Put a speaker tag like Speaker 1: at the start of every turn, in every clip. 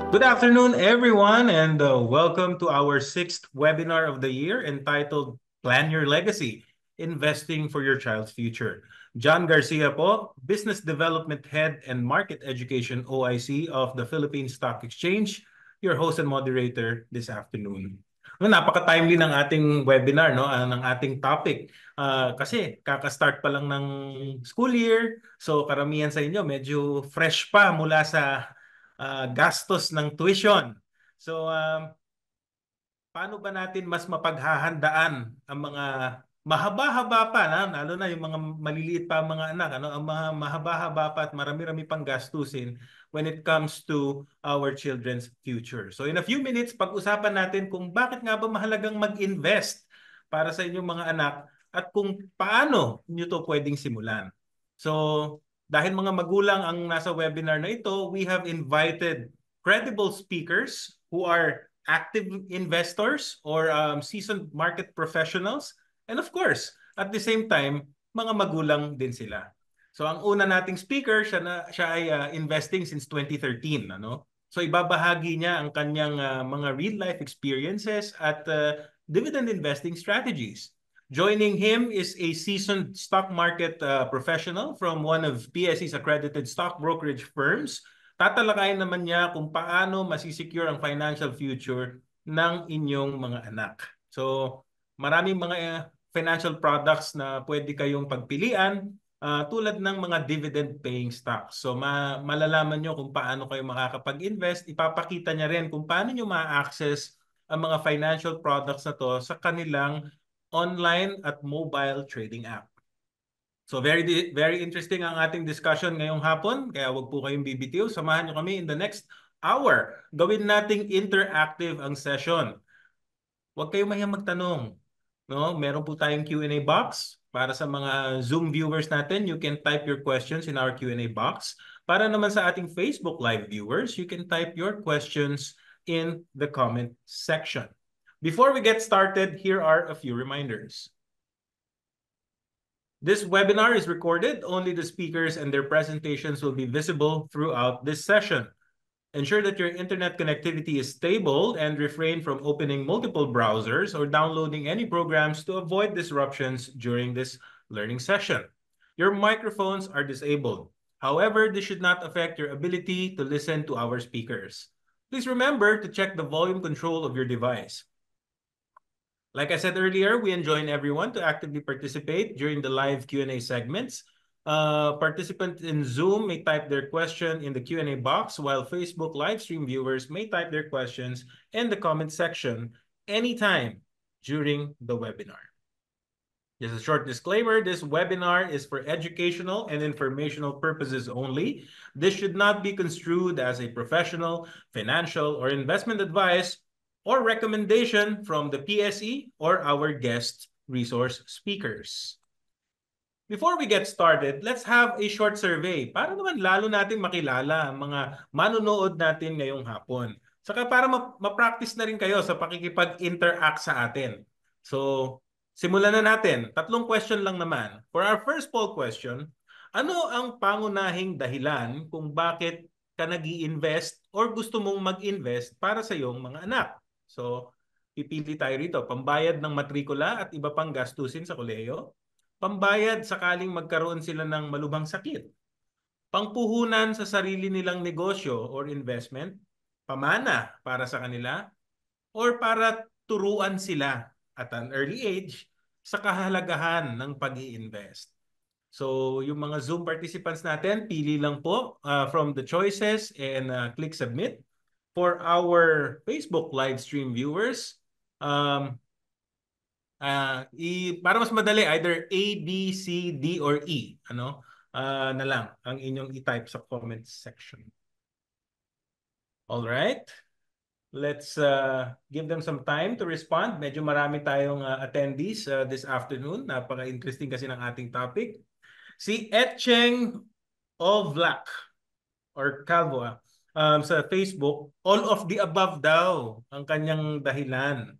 Speaker 1: Good afternoon, everyone, and welcome to our sixth webinar of the year entitled Plan Your Legacy, Investing for Your Child's Future. John Garcia po, Business Development Head and Market Education OIC of the Philippine Stock Exchange, your host and moderator this afternoon. Napaka-timely ng ating webinar, no? Ng ating topic. Kasi kaka-start pa lang ng school year, so karamihan sa inyo medyo fresh pa mula sa gastos ng tuition. So, paano ba natin mas mapaghahandaan ang mga mahaba-haba pa, lalo na yung mga maliliit pa mga anak, ang mga mahaba-haba pa at marami-rami pang gastusin when it comes to our children's future. So in a few minutes, pag-usapan natin kung bakit nga ba mahalagang mag-invest para sa inyong mga anak at kung paano nyo to pwedeng simulan. So dahil mga magulang ang nasa webinar na ito, we have invited credible speakers who are active investors or seasoned market professionals. And of course, at the same time, mga magulang din sila. So ang una nating speaker, siya ay investing since 2013. So ibabahagi niya ang kanyang mga real-life experiences at dividend investing strategies. Joining him is a seasoned stock market professional from one of PSE's accredited stock brokerage firms. Tatalakayin naman niya kung paano masisecure ang financial future ng inyong mga anak. So, maraming mga financial products na pwede kayong pagpilian tulad ng mga dividend-paying stocks. So, malalaman nyo kung paano kayo makakapag-invest. Ipapakita niya rin kung paano nyo ma-access ang mga financial products na to sa kanilang online at mobile trading app. So very very interesting ang ating discussion ngayong hapon, kaya wag po kayong bibitiw. Samahan niyo kami in the next hour. Gawin nating interactive ang session. Huwag kayong mahiyang magtanong. No? Meron po tayong Q&A box para sa mga Zoom viewers natin. You can type your questions in our Q&A box. Para naman sa ating Facebook Live viewers, you can type your questions in the comment section. Before we get started, here are a few reminders. This webinar is recorded. Only the speakers and their presentations will be visible throughout this session. Ensure that your internet connectivity is stable and refrain from opening multiple browsers or downloading any programs to avoid disruptions during this learning session. Your microphones are disabled. However, this should not affect your ability to listen to our speakers. Please remember to check the volume control of your device. Like I said earlier, we enjoin everyone to actively participate during the live Q&A segments. Participants in Zoom may type their question in the Q&A box, while Facebook live stream viewers may type their questions in the comment section anytime during the webinar. Just a short disclaimer, this webinar is for educational and informational purposes only. This should not be construed as a professional, financial, or investment advice or recommendation from the PSE or our guest resource speakers. Before we get started, let's have a short survey para naman lalo natin makilala ang mga manonood natin ngayong hapon. Saka para ma-practice na rin kayo sa pakikipag-interact sa atin. So, simulan na natin. 3 question lang naman. For our first poll question, ano ang pangunahing dahilan kung bakit ka nag-i-invest or gusto mong mag-invest para sa iyong mga anak? So, pipili tayo rito. Pambayad ng matrikula at iba pang gastusin sa kolehiyo. Pambayad sakaling magkaroon sila ng malubhang sakit. Pangpuhunan sa sarili nilang negosyo or investment. Pamana para sa kanila. Or para turuan sila at an early age sa kahalagahan ng pag-i-invest. So, yung mga Zoom participants natin, pili lang po from the choices and click submit. For our Facebook live stream viewers, para mas madali, either A, B, C, D, or E. Na lang ang inyong i-type sa comment section. All right. Let's give them some time to respond. Medyo marami tayong attendees this afternoon. Napaka-interesting kasi ng ating topic. Si Etcheng Ovlak or Calvo sa Facebook, all of the above daw ang kanyang dahilan.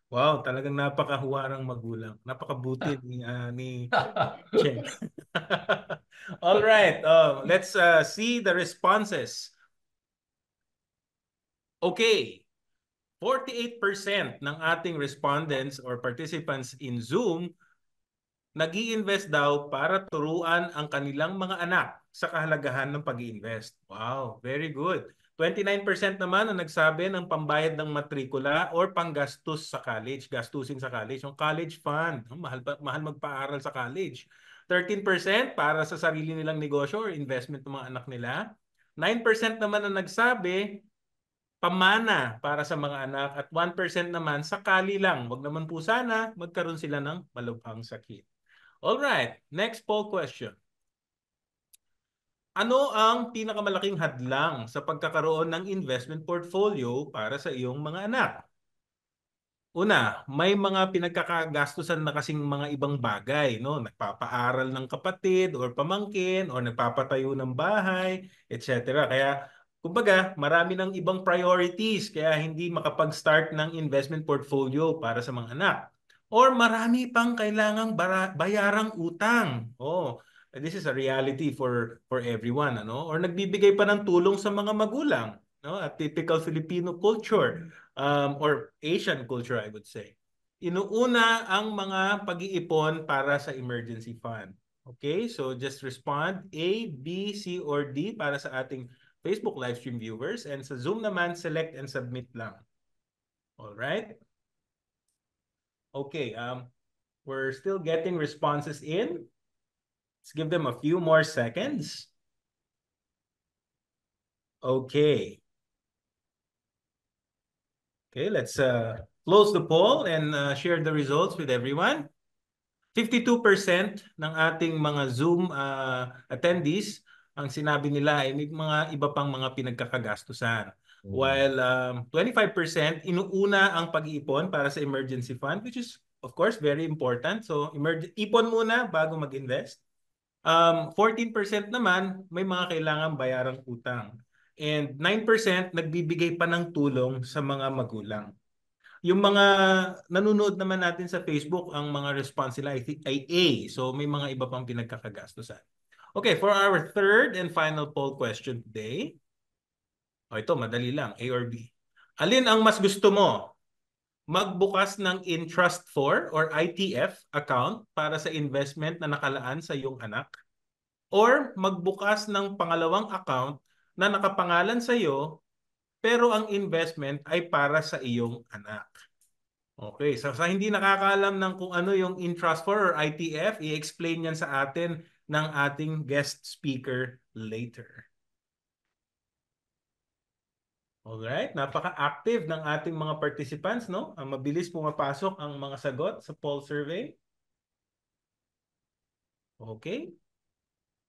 Speaker 1: Wow, talagang napakahuwarang magulang. Napakabuti ni Cheng. All right, let's see the responses. Okay, 48% ng ating respondents or participants in Zoom nag-i-invest daw para turuan ang kanilang mga anak sa kahalagahan ng pag-i-invest. Wow, very good. 29% naman ang nagsabi ng pambayad ng matrikula or panggastos sa college, gastusin sa college, yung college fund. Mahal magpaaral sa college. 13% para sa sarili nilang negosyo or investment ng mga anak nila. 9% naman ang nagsabi pamana para sa mga anak at 1% naman sakali lang. Wag naman po sana magkaroon sila ng malubhang sakit. All right, next poll question. Ano ang pinakamalaking hadlang sa pagkakaroon ng investment portfolio para sa iyong mga anak? Una, may mga pinagkakagastusan na kasing mga ibang bagay, no? Nagpapaaral ng kapatid or pamangkin or nagpapatayo ng bahay, etc. Kaya, kumbaga, marami ng ibang priorities kaya hindi makapag-start ng investment portfolio para sa mga anak. Or marami pang kailangang bayarang utang. Oh, this is a reality for everyone, ano? Or nagbibigay pa ng tulong sa mga magulang, no? A typical Filipino culture or Asian culture, I would say. Inuuna ang mga pag-iipon para sa emergency fund. Okay, so just respond A, B, C, or D para sa ating Facebook live stream viewers. And sa Zoom naman, select and submit lang. All right? Okay, we're still getting responses in. Let's give them a few more seconds. Okay. Okay, let's close the poll and share the results with everyone. 52% ng ating mga Zoom attendees, ang sinabi nila ay may mga iba pang mga pinagkakagastusan. While 25% inuuna ang pag-iipon para sa emergency fund, which is of course very important. So ipon muna bago mag-invest. 14% naman may mga kailangan bayarang utang. And 9% nagbibigay pa ng tulong sa mga magulang. Yung mga nanonood naman natin sa Facebook, ang mga response nila ay A. So may mga iba pang pinagkakagastusan. Okay, for our third and final poll question today. Ito, madali lang, A or B. Alin ang mas gusto mo? Magbukas ng Entrust for or ITF account para sa investment na nakalaan sa iyong anak? Or magbukas ng pangalawang account na nakapangalan sa iyo pero ang investment ay para sa iyong anak? Okay, so sa hindi nakakaalam ng kung ano yung Entrust for or ITF, i-explain yan sa atin ng ating guest speaker later. Alright, napaka-active ng ating mga participants, no? Ang mabilis pumapasok ang mga sagot sa poll survey. Okay,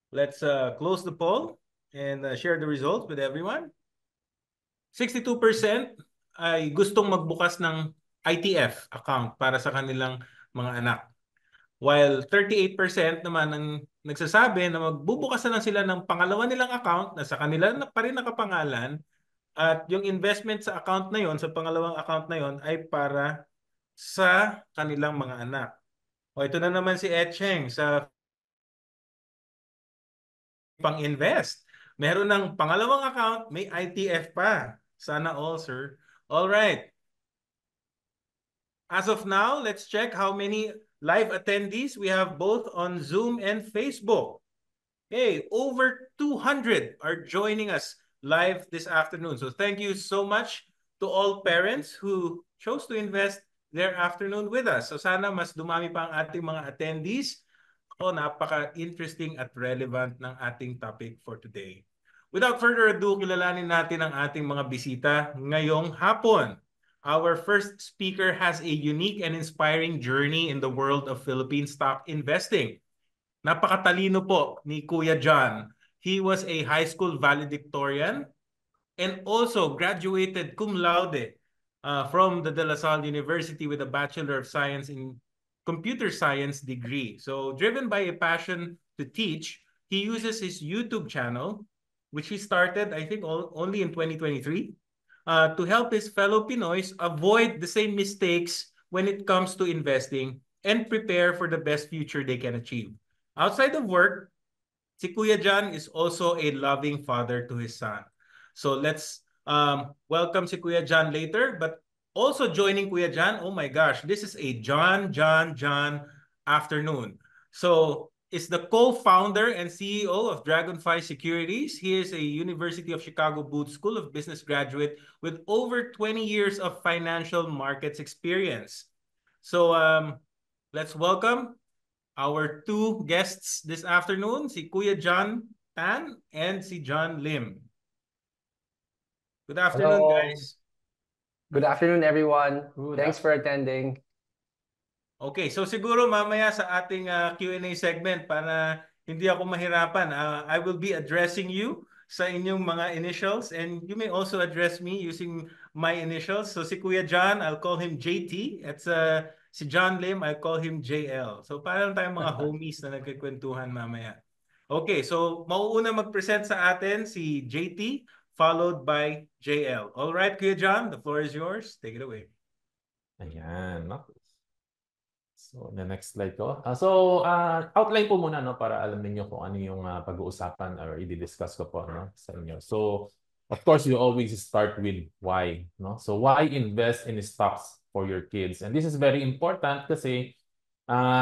Speaker 1: let's close the poll and share the results with everyone. 62% ay gustong magbukas ng ITF account para sa kanilang mga anak. While 38% naman ang nagsasabi na magbubukas na lang sila ng pangalawa nilang account na sa kanila na pa rin nakapangalan at yung investment sa account na yon, sa pangalawang account na yon ay para sa kanilang mga anak. O ito na naman si Etcheng sa pang-invest. Meron ng pangalawang account, may ITF pa. Sana all, sir. All right. As of now, let's check how many live attendees we have both on Zoom and Facebook. Hey, over 200 are joining us live this afternoon. So thank you so much to all parents who chose to invest their afternoon with us. So sana mas dumami pa ang ating mga attendees. Napaka-interesting at relevant ng ating topic for today. Without further ado, kilalanin natin ang ating mga bisita ngayong hapon. Our first speaker has a unique and inspiring journey in the world of Philippine stock investing. Napakatalino po ni Kuya John. He was a high school valedictorian and also graduated cum laude from the De La Salle University with a Bachelor of Science in Computer Science degree. So driven by a passion to teach, he uses his YouTube channel, which he started, I think, only in 2023, to help his fellow Pinoys avoid the same mistakes when it comes to investing and prepare for the best future they can achieve. Outside of work, si Kuya John is also a loving father to his son. So let's Welcome si Kuya John later, but also joining Kuya John, oh my gosh, this is a John afternoon. So is the co-founder and CEO of Dragonfly Securities. He is a University of Chicago Booth School of Business graduate with over 20 years of financial markets experience. So let's welcome our two guests this afternoon, si Kuya John Tan and si John Lim. Good afternoon,
Speaker 2: Hello.
Speaker 1: guys.
Speaker 2: Good afternoon, everyone.
Speaker 1: Good
Speaker 2: Thanks for attending.
Speaker 1: Okay, so siguro mamaya sa ating Q&A segment para hindi ako mahirapan, I will be addressing you sa inyong mga initials and you may also address me using my initials. So si Kuya John, I'll call him JT. At si John Lim, I'll call him JL. So parang tayong mga homies na nagkikwentuhan mamaya. Okay, so mauuna mag-present sa atin si JT followed by JL. All right, Kuya John, the floor is yours. Take it away.
Speaker 3: Ayan, no? So, the next slide ko. Outline po muna, no, para alam niyo kung ano yung pag-uusapan or i-discuss ko po, no, sa inyo. So, of course, you always start with why, no? So, why invest in stocks for your kids? And this is very important kasi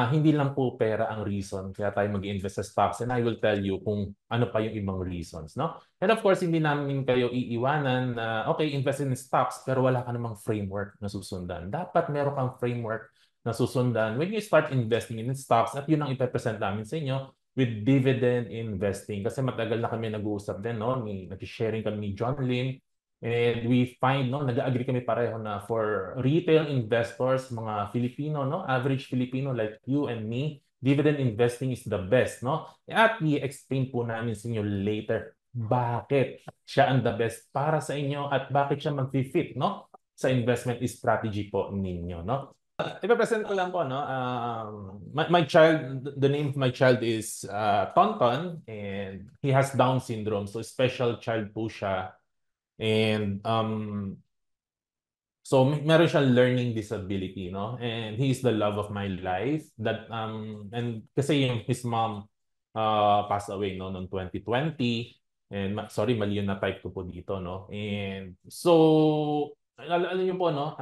Speaker 3: hindi lang po pera ang reason kaya tayo mag-invest sa stocks, and I will tell you kung ano pa yung ibang reasons, no? And of course, hindi namin kayo iiwanan na okay, invest in stocks pero wala ka namang framework na susundan. Dapat meron kang framework na susundan when you start investing in stocks, at yun ang ipepresent namin sa inyo with dividend investing. Kasi matagal na kami nag-uusap din, no? Nag-sharing kami ni John Lim. And we find, no, nag-agree kami pareho na for retail investors, mga Filipino, no, average Filipino like you and me, dividend investing is the best, no? At i-explain po namin sa inyo later bakit siya ang the best para sa inyo at bakit siya mag-fit, no, sa investment strategy po ninyo, no? Ipapresent ko lang po, no? My child, the name of my child is Tonton, and he has Down syndrome, so special child po siya. And so meron siyang learning disability, no? And he is the love of my life. And kasi his mom passed away, no, noong 2020. And sorry, mali yung na-type ko po dito, no? And so alam niyo po, no?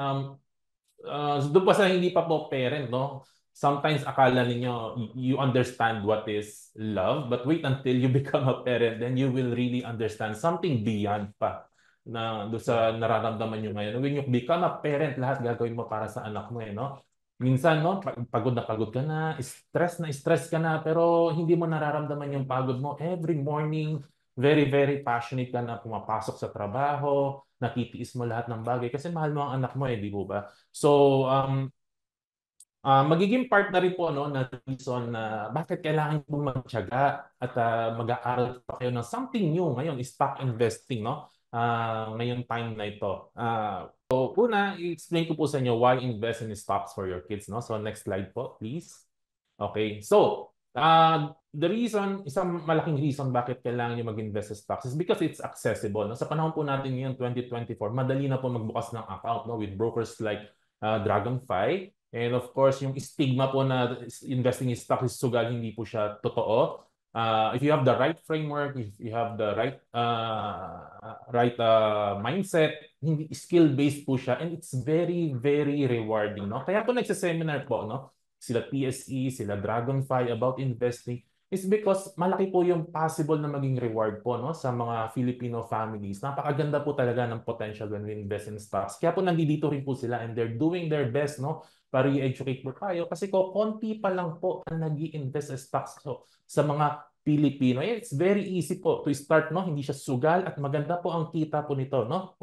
Speaker 3: Doon pa sa hindi pa po parent, no? Sometimes akala ninyo you understand what is love, but wait until you become a parent, then you will really understand something beyond pa na doon sa nararamdaman nyo ngayon. When you become a parent, lahat gagawin mo para sa anak mo, no? Minsan, no, pagod ka na stress ka na, pero hindi mo nararamdaman yung pagod mo. Every morning, very, very passionate ka na pumapasok sa trabaho, nakitiis mo lahat ng bagay kasi mahal mo ang anak mo, di ba? So, magiging part na rin po, no, na reason na bakit kailangan po magtiyaga at mag-aaral pa kayo ng something new ngayon, stock investing, no? Ngayon time na ito. So, una, i-explain ko po sa inyo why invest in stocks for your kids, no? So, next slide po, please. Okay, so, the reason, isang malaking reason bakit kailangan nyo mag-invest sa stocks is because it's accessible. No? Sa panahon po natin ngayon, 2024, madali na po magbukas ng account, no, with brokers like Dragonfly. And of course, yung stigma po na investing in stocks is sugal, hindi po siya totoo. If you have the right framework, if you have the right mindset, hindi skill-based po siya, and it's very, very rewarding, no? Kaya po nagsa-seminar po, no? Sila PSE, sila Dragonfly about investing is because malaki po yung possible na maging reward po, no, sa mga Filipino families. Napakaganda po talaga ng potential when we invest in stocks. Kaya po nandito rin po sila and they're doing their best, no, para i-educate po tayo kasi konti pa lang po ang nag-i-invest sa stocks, so, sa mga Pilipino. It's very easy po to start, no? Hindi siya sugal at maganda po ang kita po nito, no?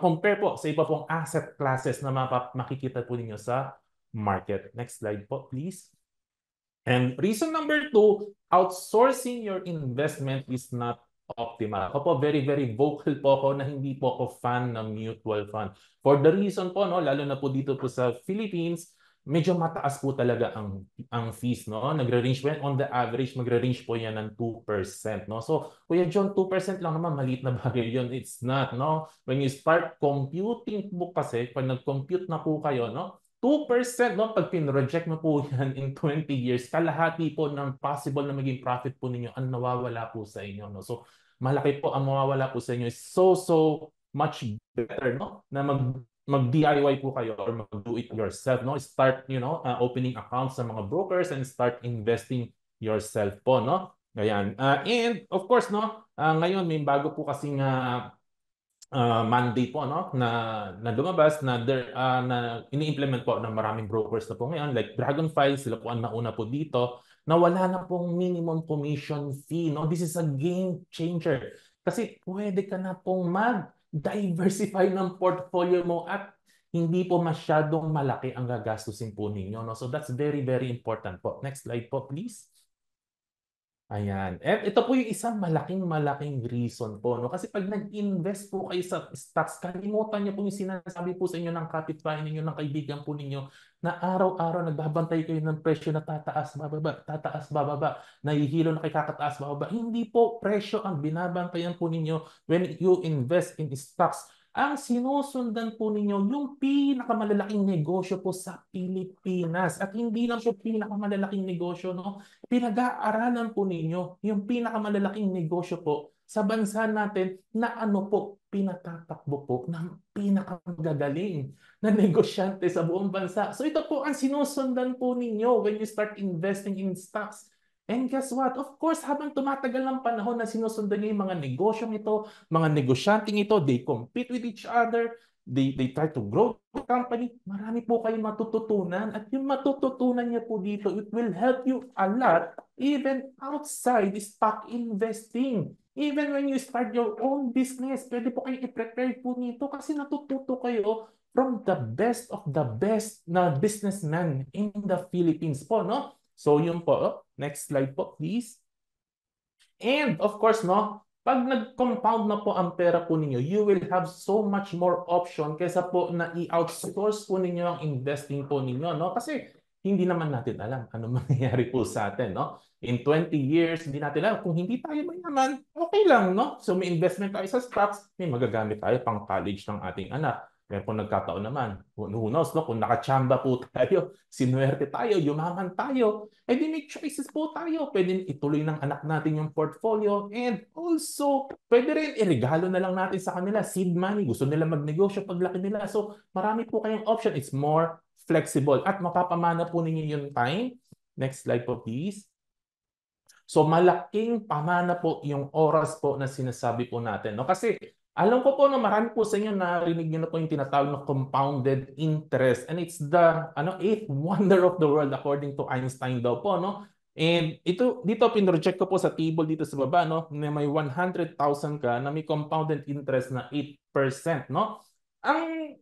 Speaker 3: Compare po sa iba pong asset classes na makikita po ninyo sa market. Next slide po, please. And reason number 2, outsourcing your investment is not optimal. Ako po, very, very vocal po ako na hindi po ako fan ng mutual fund. For the reason po, no, lalo na po dito po sa Philippines, medyo mataas po talaga ang fees, no? Nagre-range po yan, on the average, magre-range po yan ng 2%, no? So, Kuya John, 2% lang naman, maliit na bagay yun. It's not, no? When you start computing po kasi, pag nag-compute na po kayo, no? 2%, no? Pag pin-reject mo po yan in 20 years, kalahati po ng possible na maging profit po ninyo ang nawawala po sa inyo, no? So, malaki po ang mawawala po sa inyo. So much better, no? Na mag-DIY po kayo or mag-do it yourself, no? Start, opening accounts sa mga brokers and start investing yourself po, no? Ayan. And of course, no, ngayon may bago po kasing mandate po, no, na lumabas na ini-implement po ng maraming brokers na po ngayon, like Dragonfly, sila po ang nauna po dito, na wala na pong minimum commission fee, no? This is a game changer. Kasi pwede ka na pong mag-diversify ng portfolio mo at hindi po masyadong malaki ang gagastusin po ninyo, no? So that's very, very important po. Next slide po, please. Ayan. At ito po yung isang malaking reason po, no? Kasi pag nag-invest po kayo sa stocks, kalimutan niyo po yung sinasabi po sa inyo ng kapitbahay ninyo, ng kaibigan po ninyo, na araw-araw nagbabantay kayo ng presyo na tataas, bababa, nahihilo na kay kakataas, bababa. Hindi po presyo ang binabantayan po ninyo when you invest in stocks. Ang sinusundan po ninyo yung pinakamalalaking negosyo po sa Pilipinas. At hindi lang po pinakamalalaking negosyo, no? Pinag-aaralan po ninyo yung pinakamalalaking negosyo po sa bansa natin na ano po, pinatatakbo po ng pinakamagagaling na negosyante sa buong bansa. So ito po ang sinusundan po ninyo when you start investing in stocks. And guess what? Of course, habang tumatagal ng panahon na sinusundan niyo yung mga negosyong ito, mga negosyanteng ito, they compete with each other, they try to grow the company, marami po kayong matututunan at yung matututunan niyo po dito, it will help you a lot even outside stock investing. Even when you start your own business, pwede po kayong i-prepare po nito kasi natututo kayo from the best of the best na businessman in the Philippines po, no? So yun po, next slide po, please. And of course, no, pag nag-compound na po ang pera po ninyo, you will have so much more option kaysa po na i-outsource po ninyo ang investing po ninyo, no? Kasi hindi naman natin alam ano mangyayari po sa atin, no? In 20 years, hindi natin alam. Kung hindi tayo mayaman, okay lang, no? So may investment tayo sa stocks, may magagamit tayo pang college ng ating anak. Kaya kung nagkataon naman, who knows, no? Kung nakachamba po tayo, sinuwerte tayo, yumaman tayo, eh di may choices po tayo. Pwede ituloy ng anak natin yung portfolio and also, pwede rin iregalo na lang natin sa kanila, seed money. Gusto nila magnegosyo paglaki nila. So, marami po kayong option. It's more flexible at mapapamana po ninyo yung time. Next slide po, please. So malaking pamana po yung oras po na sinasabi po natin, no? Kasi alam ko po na marami po sa inyo narinig niyo na po yung tinatawag na compounded interest, and it's the eighth wonder of the world according to Einstein daw po, no? And ito dito pinroject ko po sa table dito sa baba, no, na may 100,000 ka na may compounded interest na 8%, no? Ang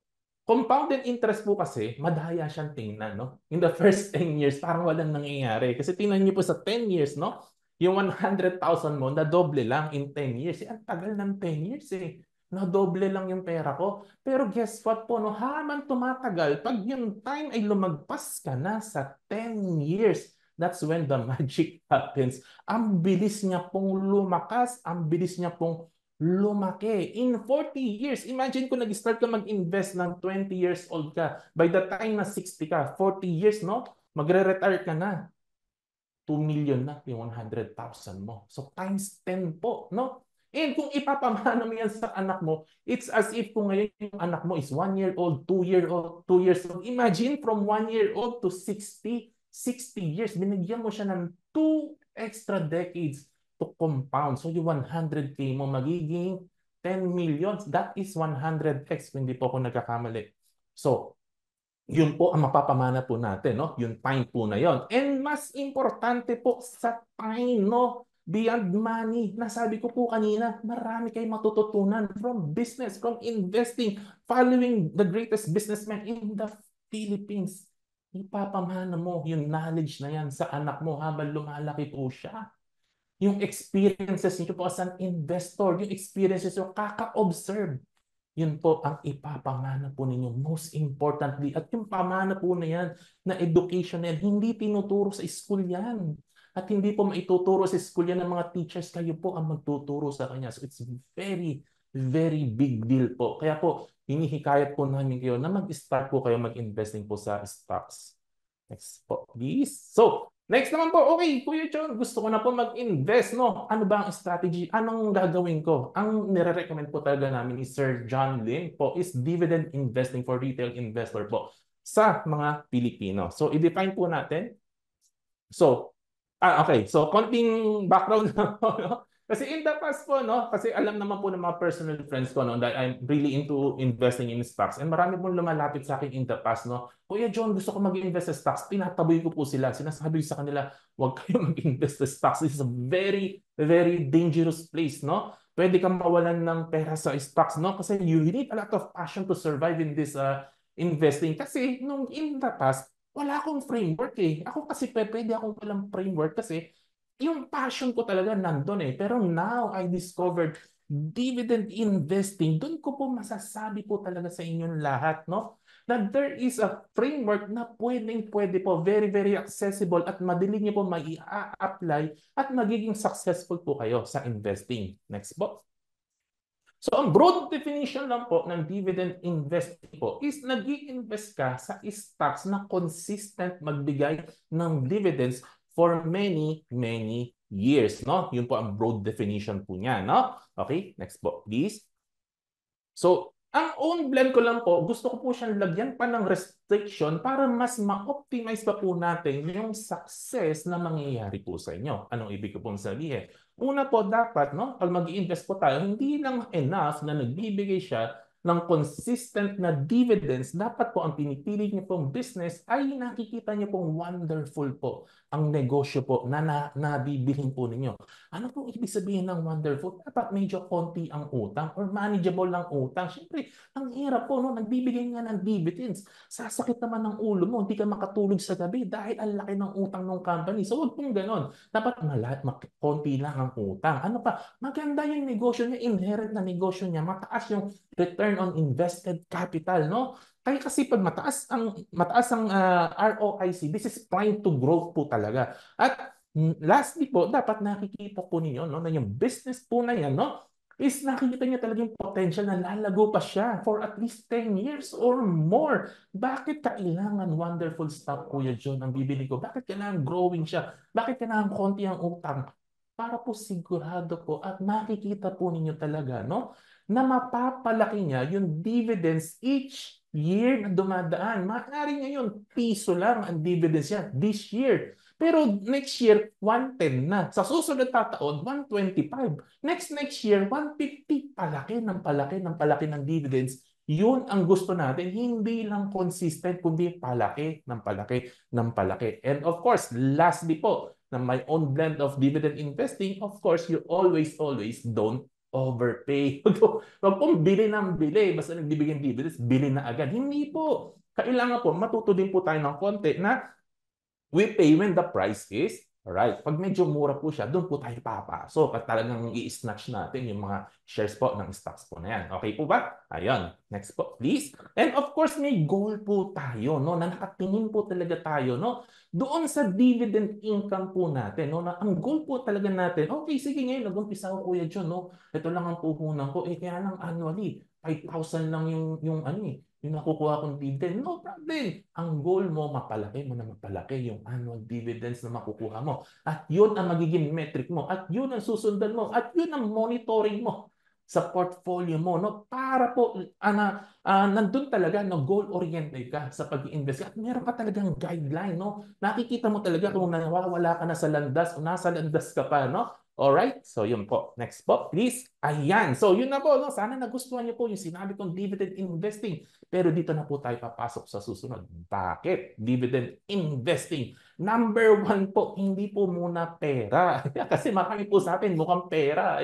Speaker 3: compounded interest po kasi, madaya siyang tingnan, no? In the first 10 years, parang walang nangyayari. Kasi tingnan niyo po sa 10 years, no? Yung 100,000 mo, na doble lang in 10 years. Ang tagal ng 10 years eh. Na doble lang yung pera ko. Pero guess what po, no? Habang tumatagal, pag yung time ay lumagpas ka na sa 10 years, that's when the magic happens. Ang bilis niya pong lumakas, ang bilis niya pong lumaki. In 40 years, imagine kung nag-start ka mag-invest ng 20 years old ka. By the time na 60 ka, 40 years, no? Magre-retire ka na. 2 million na yung 100,000 mo. So times 10 po, no? And kung ipapamana mo yan sa anak mo, it's as if kung ngayon yung anak mo is 1 year old, 2 year old, 2 years old. Imagine from 1 year old to 60 years, binigyan mo siya ng 2 extra decades to compound. So yung 100K mo magiging 10 million. That is 100x, kung hindi po ako nagkakamali. So, yun po ang mapapamana po natin, no? Yung time po na yon. And mas importante po sa time, no? Beyond money. Nasabi ko po kanina, marami kayong matututunan from business, from investing, following the greatest businessman in the Philippines. Ipapamana mo yung knowledge na yan sa anak mo habang lumalaki po siya. Yung experiences niyo po as an investor, yung experiences nyo, kaka-observe. Yun po ang ipapamana po ninyo most importantly. At yung pamana po na yan, na education na yan, hindi tinuturo sa school yan. At hindi po maituturo sa school yan ng mga teachers. Kayo po ang magtuturo sa kanya. So it's very, very big deal po. Kaya po, hinihikayat po namin kayo na mag-start po kayo mag-investing po sa stocks. Next po, please. So, Next naman po, okay, Kuya John, gusto ko na po mag-invest, no? Ano ba ang strategy? Anong gagawin ko? Ang nire-recommend po talaga namin ni Sir John Lin po is dividend investing for retail investor po sa mga Pilipino. So, i-define po natin. So, okay. So, konting background na po, no? Kasi in the past po, no? Kasi alam naman po ng mga personal friends ko, no, that I'm really into investing in stocks. And marami pong lumalapit sa akin in the past, no? Kuya John, gusto ko mag-invest sa stocks. Tinataboy ko po sila. Sinasabi ko sa kanila, huwag kayo mag-invest sa stocks. This is a very, very dangerous place, no? Pwede kang mawalan ng pera sa stocks, no? Kasi you need a lot of passion to survive in this investing. Kasi nung in the past, wala akong framework eh. Ako kasi pwede akong walang framework kasi yung passion ko talaga nandun eh. Pero now I discovered dividend investing. Doon ko po masasabi po talaga sa inyong lahat, no? That there is a framework na pwede po, very, very accessible at madali niyo po mai-apply at magiging successful po kayo sa investing. Next po. So, ang broad definition lang po ng dividend investing po is nag-i-invest ka sa stocks na consistent magbigay ng dividends for many, many years, no? Yun po ang broad definition po niya, no? Okay, next po, please. So, ang own blend ko lang po, gusto ko po siyang lagyan pa ng restriction para mas ma-optimize pa po natin yung success na mangyayari po sa inyo. Anong ibig ko pong sabihin? Una po, dapat, no, pag mag-i-invest po tayo, hindi lang enough na nagbibigay siya ng consistent na dividends. Dapat po ang pinipili niyo pong business ay nakikita niyo pong wonderful po ang negosyo po na nabibilhin po ninyo. Ano pong ibig sabihin ng wonderful? Dapat medyo konti ang utang or manageable lang utang. Siyempre, ang hirap po, no? Nagbibigay nga ng dividends. Sasakit naman ng ulo mo, hindi ka makatulog sa gabi dahil ang laki ng utang ng company. So, huwag pong ganon. Dapat konti lang ang utang. Ano pa? Maganda yung negosyo niya, inherent na negosyo niya, mataas yung return on invested capital, no? Kaya kasi pag mataas ang ROIC, this is prime to growth po talaga. At lastly po, dapat nakikita po ninyo, no, na yung business po na yan, no, is nakikita niya talaga yung potential na lalago pa siya for at least 10 years or more. Bakit kailangan wonderful stock, Kuya John, ang bibili ko? Bakit kailangan growing siya? Bakit kailangan konti ang utang? Para po sigurado po at makikita po ninyo talaga, no, na mapapalaki niya yung dividends each year na dumadaan. Maaari ngayon, piso lang ang dividends niya this year. Pero next year, 110 na. Sa susunod na taon, 125. Next year, 150. Palaki ng palaki ng palaki ng dividends. Yun ang gusto natin. Hindi lang consistent, kundi palaki ng palaki ng palaki. And of course, lastly po, na my own blend of dividend investing, of course, you always don't overpay. Huwag pong bili ng bili. Basta nagbibigay ng dividends, bili na agad. Hindi po. Kailangan po, matuto din po tayo ng konti na we pay when the price is right. Pag medyo mura po siya, doon po tayo papasok at talagang i-snatch natin yung mga shares po ng stocks po na yan. Okay po ba? Ayun. Next po, please. And of course, may goal po tayo, no? Na nakatingin po talaga tayo, no? Doon sa dividend income po natin, no? Na ang goal po talaga natin, okay, sige ngayon, nag-umpisa ko, Kuya John, no? Ito lang ang puhunan ko. Kaya lang annually, 5,000 lang yung ano eh, yung nakukuha kong dividend. No problem. Ang goal mo, mapalaki mo na mapalaki yung annual dividends na makukuha mo. At yun ang magiging metric mo. At yun ang susundan mo. At yun ang monitoring mo sa portfolio mo, no? Para po nandun talaga no, goal-oriented ka sa pag-invest. At meron ka talagang guideline, no? Nakikita mo talaga kung nawawala ka na sa landas o nasa landas ka pa, no? Alright, so yun po. Next po, please. Ayan. So yun na po, no? Sana nagustuhan niyo po yung sinabi kong dividend investing. Pero dito na po tayo papasok sa susunod. Bakit? Dividend investing. Number one po, hindi po muna pera. Kasi marami po sa atin mukhang pera.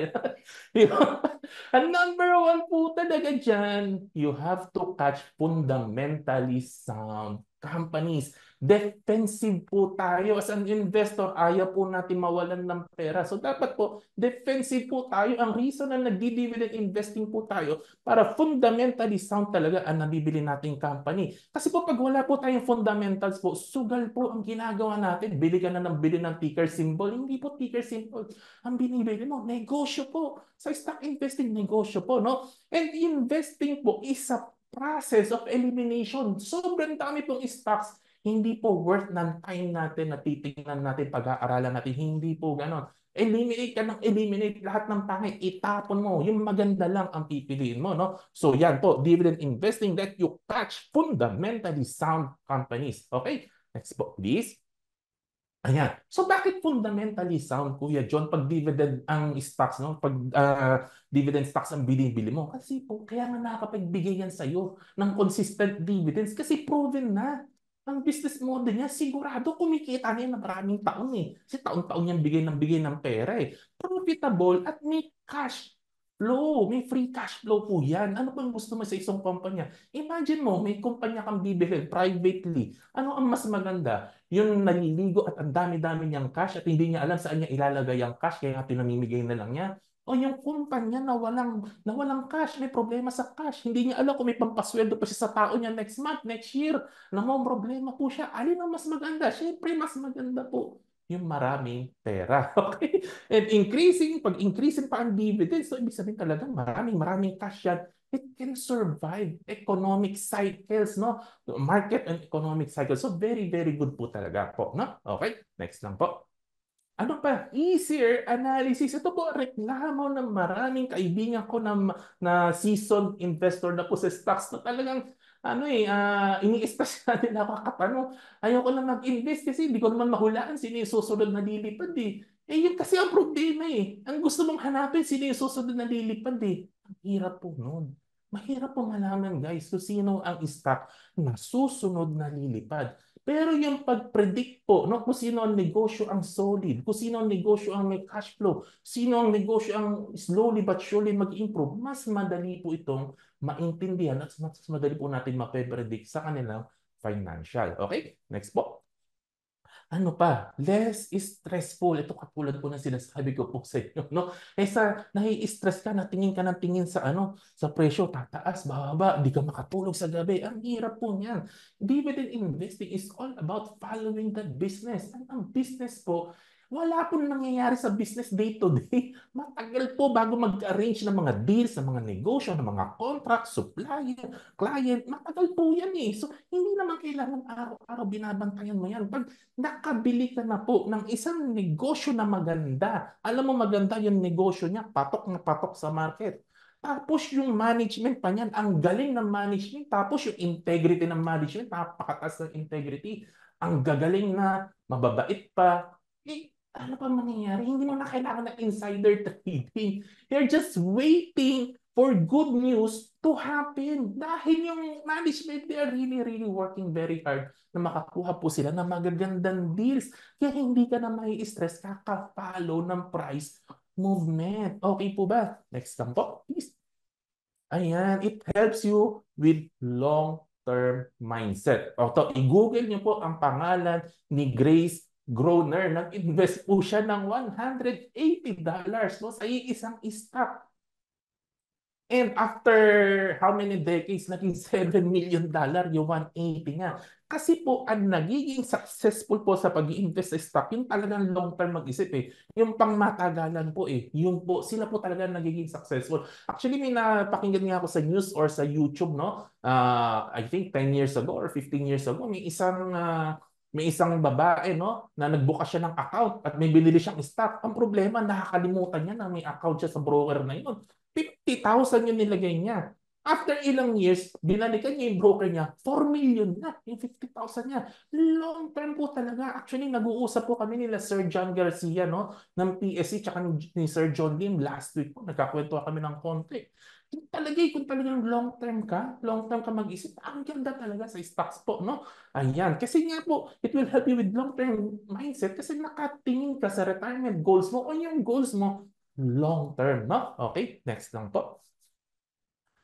Speaker 3: Ang number one po talaga dyan, you have to catch fundamentally sound companies. Defensive po tayo as an investor. Ayaw po natin mawalan ng pera. So dapat po, defensive po tayo. Ang reason na nagdi-dividend investing po tayo para fundamentally sound talaga ang nabibili nating company. Kasi po pag wala po tayong fundamentals po, sugal po ang ginagawa natin. Bili ka na ng bili ng ticker symbol. Hindi po ticker symbol. Ang binibili mo, negosyo po. Sa stock investing, negosyo po, no? And investing po is a process of elimination. Sobrang dami pong stocks. Hindi po worth ng time natin na titingnan natin, pag-aaralan natin. Hindi po ganon. Eliminate ka ng eliminate lahat ng pangit. Itapon mo. Yung maganda lang ang pipiliin mo, no? So yan po, dividend investing that you catch fundamentally sound companies. Okay? Next po, please. Ayan. So bakit fundamentally sound, Kuya John, pag dividend ang stocks, no? Pag dividend stocks ang binibili mo? Kasi po, kaya nga nakapagbigay yan sa'yo ng consistent dividends kasi proven na. Ang business model niya, sigurado kumikita niya na maraming taon eh. Kasi taon-taon niyang bigay ng pera eh. Profitable at may cash flow, may free cash flow po yan. Ano bang gusto mo sa isang kumpanya? Imagine mo, may kumpanya kang bibili privately. Ano ang mas maganda? Yung naliligo at ang dami-dami niyang cash at hindi niya alam saan niya ilalagay ang cash kaya nga pinamimigay na lang niya. O yung kumpanya na walang cash, may problema sa cash. Hindi niya alam kung may pampasweldo pa siya sa tao niya next month, next year. Na may problema po siya. Alin ang mas maganda? Siyempre, mas maganda po yung maraming pera. Okay? And pag-increasing pa ang dividends, so ibig sabihin talagang maraming cash yan. It can survive economic cycles, no? Market and economic cycles. So very, very good po talaga po, no? Okay, next lang po. Ano pa? Easier analysis. Ito po, reklamo ng maraming kaibigan ko na seasoned investor na po sa stocks na talagang ini-stress na nila ako katanong. Ayoko na mag-invest kasi hindi ko naman mahulaan sino yung susunod na lilipad eh. Eh yun kasi ang problema eh. Ang gusto mong hanapin sino yung susunod na lilipad eh. Ang hirap po nun. Mahirap po malaman guys kung sino ang stock na susunod na lilipad. Pero yung pag-predict po, no, kung sino ang negosyo ang solid, kung sino ang negosyo ang may cash flow, sino ang negosyo ang slowly but surely mag-improve, mas madali po itong maintindihan at mas madali po natin mape-predict sa kanilang financial. Okay? Next po. Ano pa? Less stressful. Ito katulad po ng sinasabi ko po sa inyo, no? Eh nai-stress ka, natingin ka ng tingin sa sa presyo, tataas, bababa, di ka makatulog sa gabi. Ang hirap po niyan. Dividend investing is all about following the business. Ang business po, wala po nangyayari sa business day to day. Matagal po bago mag-arrange ng mga deals, ng mga negosyo, ng mga contract, supplier, client. Matagal po yan eh. So, hindi naman kailangan araw-araw binabantayan mo yan. Pag nakabili ka na po ng isang negosyo na maganda, alam mo maganda yung negosyo niya, patok na patok sa market. Tapos yung management pa niyan, ang galing ng management. Tapos yung integrity ng management, napakataas ng integrity. Ang gagaling na, mababait pa. Eh, ano pa mangyayari? Hindi mo na kailangan ng insider trading. You're just waiting for good news to happen. Dahil yung management, they are really, really working very hard na makakuha po sila ng magagandang deals. Kaya hindi ka na may stress, kaka-follow ng price movement. Okay po ba? Next lang po, please. Ayan, it helps you with long-term mindset. O to, i-google niyo po ang pangalan ni Grace Groner. Nag-invest po siya ng $180 no, sa isang stock. And after how many decades, naging $7 million yung 180 niya. Kasi po, ang nagiging successful po sa pag-i-invest sa stock, yung talagang long-term mag-isip eh. Yung pangmatagalan po eh. Yung po, sila po talaga nagiging successful. Actually, may napakinggan nga ako sa news or sa YouTube, no? I think 10 years ago or 15 years ago, may isang babae, no, na nagbukas siya ng account at may binili siyang stock. Ang problema, nakakalimutan niya na may account siya sa broker na yun. 50,000 yung nilagay niya. After ilang years, binalikan niya yung broker niya, 4 million na, yung 50,000 niya. Long term po talaga. Actually, nag-uusap po kami nila Sir John Garcia, no, ng PSC, tsaka ni Sir John Lim last week po. Nagkakwento kami ng konti. Kung talagang long term ka mag-isip, ang ganda talaga sa stocks po, no? Ayan. Kasi nga po, it will help you with long-term mindset kasi nakatingin ka sa retirement goals mo o yung goals mo long term, no? Okay, next lang po.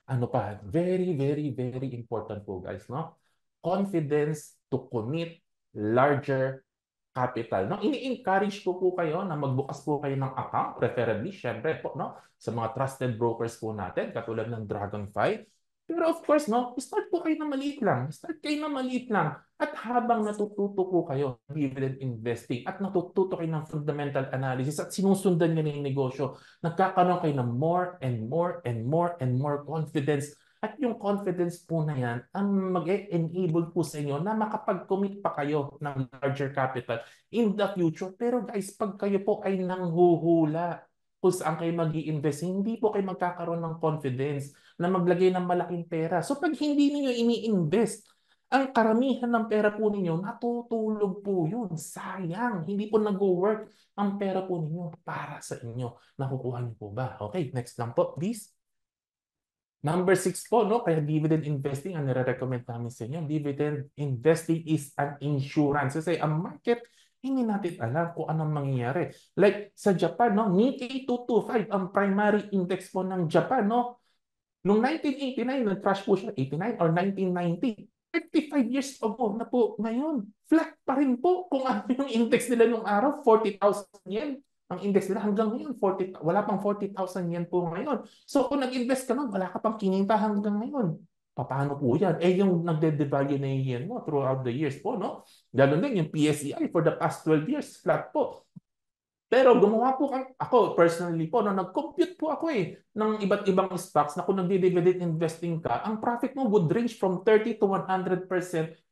Speaker 3: Ano pa? Very, very, very important po guys, no? Confidence to commit larger capital, no? Ini-encourage ko po kayo na magbukas po kayo ng account, preferably, syempre po, no? Sa mga trusted brokers po natin, katulad ng Dragonfly. Pero of course, no? Start po kayo na maliit lang. Start kayo na maliit lang. At habang natututo po kayo ng dividend investing at natututo kayo ng fundamental analysis at sinusundan nyo na yung negosyo, nagkakaroon kayo ng more and more and more and more confidence At yung confidence po na yan, ang mag-enable po sa inyo na makapag-commit pa kayo ng larger capital in the future. Pero guys, pag kayo po ay nanghuhula kung saan kayo mag-i-invest, hindi po kayo magkakaroon ng confidence na maglagay ng malaking pera. So pag hindi niyo ini-invest, ang karamihan ng pera po ninyo, natutulog po yun. Sayang. Hindi po nag-work ang pera po ninyo para sa inyo. Nakukuha niyo po ba? Okay, next lang po, please. Number 6 po, no? Kaya dividend investing, ang nire-recommend namin sa inyo. Dividend investing is an insurance. Kasi ang market, hindi natin alam kung anong mangyayari. Like sa Japan, no? Nikkei 225, ang primary index po ng Japan, no? Noong 1989, nag-crash po siya, 89 or 1990. 55 years ago na po ngayon. Flat pa rin po kung ano yung index nila nung araw, 40,000 yen. Ang index nila hanggang ngayon, 40, wala pang 40,000 yen po ngayon. So kung nag-invest ka nun, wala ka pang kininta hanggang ngayon. Paano po yan? Eh yung nagde-devalue na yung yen mo throughout the years po, no? Ganun din yung PSEI for the past 12 years, flat po. Pero gumawa po ako personally po, no, nag-compute po ako ng iba't ibang stocks na kung nagdi-dividend investing ka, ang profit mo would range from 30 to 100%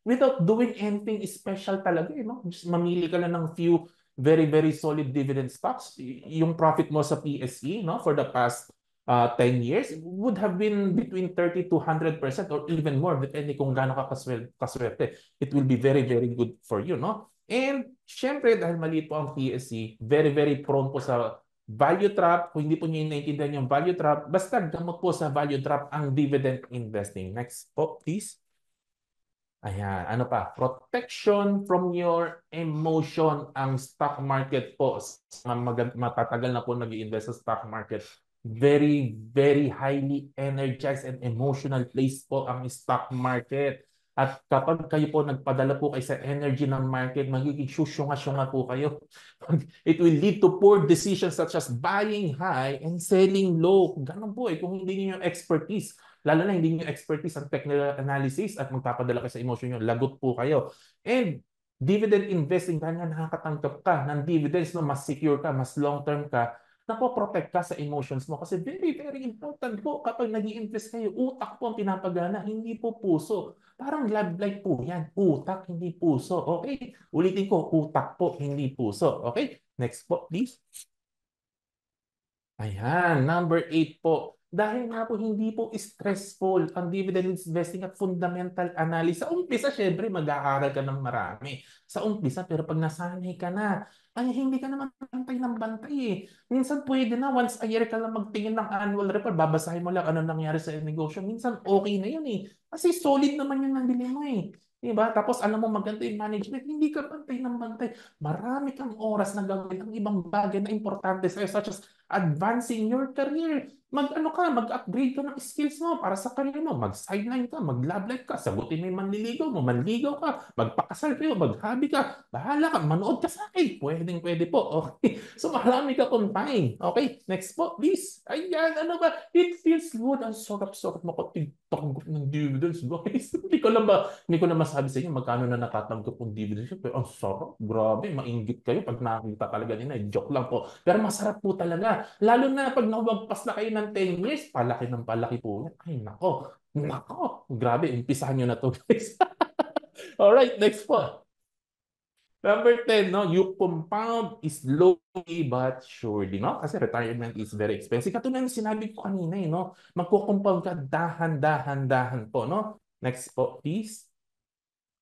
Speaker 3: without doing anything special talaga. No? Just mamili ka lang ng few very, very solid dividend stocks. Yung profit mo sa PSE, no, for the past 10 years would have been between 30 to 100% or even more, depende kung gaano ka kaswerte. It will be very, very good for you. No? And syempre, dahil maliit po ang PSE, very, very prone po sa value trap. Kung hindi po nyo naiintindihan yung value trap, basta gamot po sa value trap ang dividend investing. Next po, please. Ayan, ano pa? Protection from your emotion ang stock market po. Matatagal na po nag-i-invest sa stock market. Very, very highly energized and emotional place po ang stock market. At kapag kayo po nagpadala po kayo sa energy ng market, magiging syunga-syunga po kayo. It will lead to poor decisions such as buying high and selling low. Ganun po kung hindi niyo yung expertise. Lalo na hindi niyo expertise ang technical analysis at magpapadala kayo sa emotion niyo, lagot po kayo. And dividend investing, dahil nga nakakatanggap ka ng dividends, no, mas secure ka, mas long-term ka, napoprotect ka sa emotions mo. Kasi very, very important po kapag nag-i-invest kayo, utak po ang pinapagana, hindi po puso. Parang love life po yan. Utak, hindi puso. Okay? Ulitin ko, utak po, hindi puso. Okay? Next po, please. Ayan, number 8 po. Dahil nga po hindi po stressful ang dividend investing at fundamental analysis. Sa umpisa, syempre, mag-aaral ka ng marami. Sa umpisa, pero pag nasanay ka na, ay hindi ka naman bantay ng bantay Minsan pwede na, once a year ka lang magtingin ng annual report, babasahin mo lang ano nangyari sa negosyo. Minsan okay na yun Kasi solid naman yung nabili mo Diba? Tapos alam mo maganda yung management, hindi ka bantay ng bantay. Marami kang oras na gawin ang ibang bagay na importante sa'yo, such as advancing your career. Mag-upgrade ka ng skills mo para sa career mo. Mag-sideline ka, mag-love life ka, sagutin mo yung manliligaw mo, manligaw ka, magpakasal kayo, mag-hobby ka, bahala ka, manood ka sa akin. Pwede po. Okay. So marami ka kung time. Okay, next po, please. Ayan, ano ba? It feels good. Ang sarap-sarap makatanggap ng dividends, guys. Hindi ko na masabi sa inyo magkano na natatanggap ng dividends. Pero ang sarap. Grabe, mainggit kayo pag nakakita talaga nila. Joke lang po. Pero masarap po talaga. Lalo na pag nawagpas na kayo ng 10 years, palaki ng palaki po yan. Ay, nako. Nako. Grabe, umpisahan nyo na to, guys. Alright, next po. Number 10, no, you compound slowly but surely, no? Kasi retirement is very expensive. Katulad ng sinabi ko kanina, no? Magko-compound ka dahan-dahan po, no? Next po, please.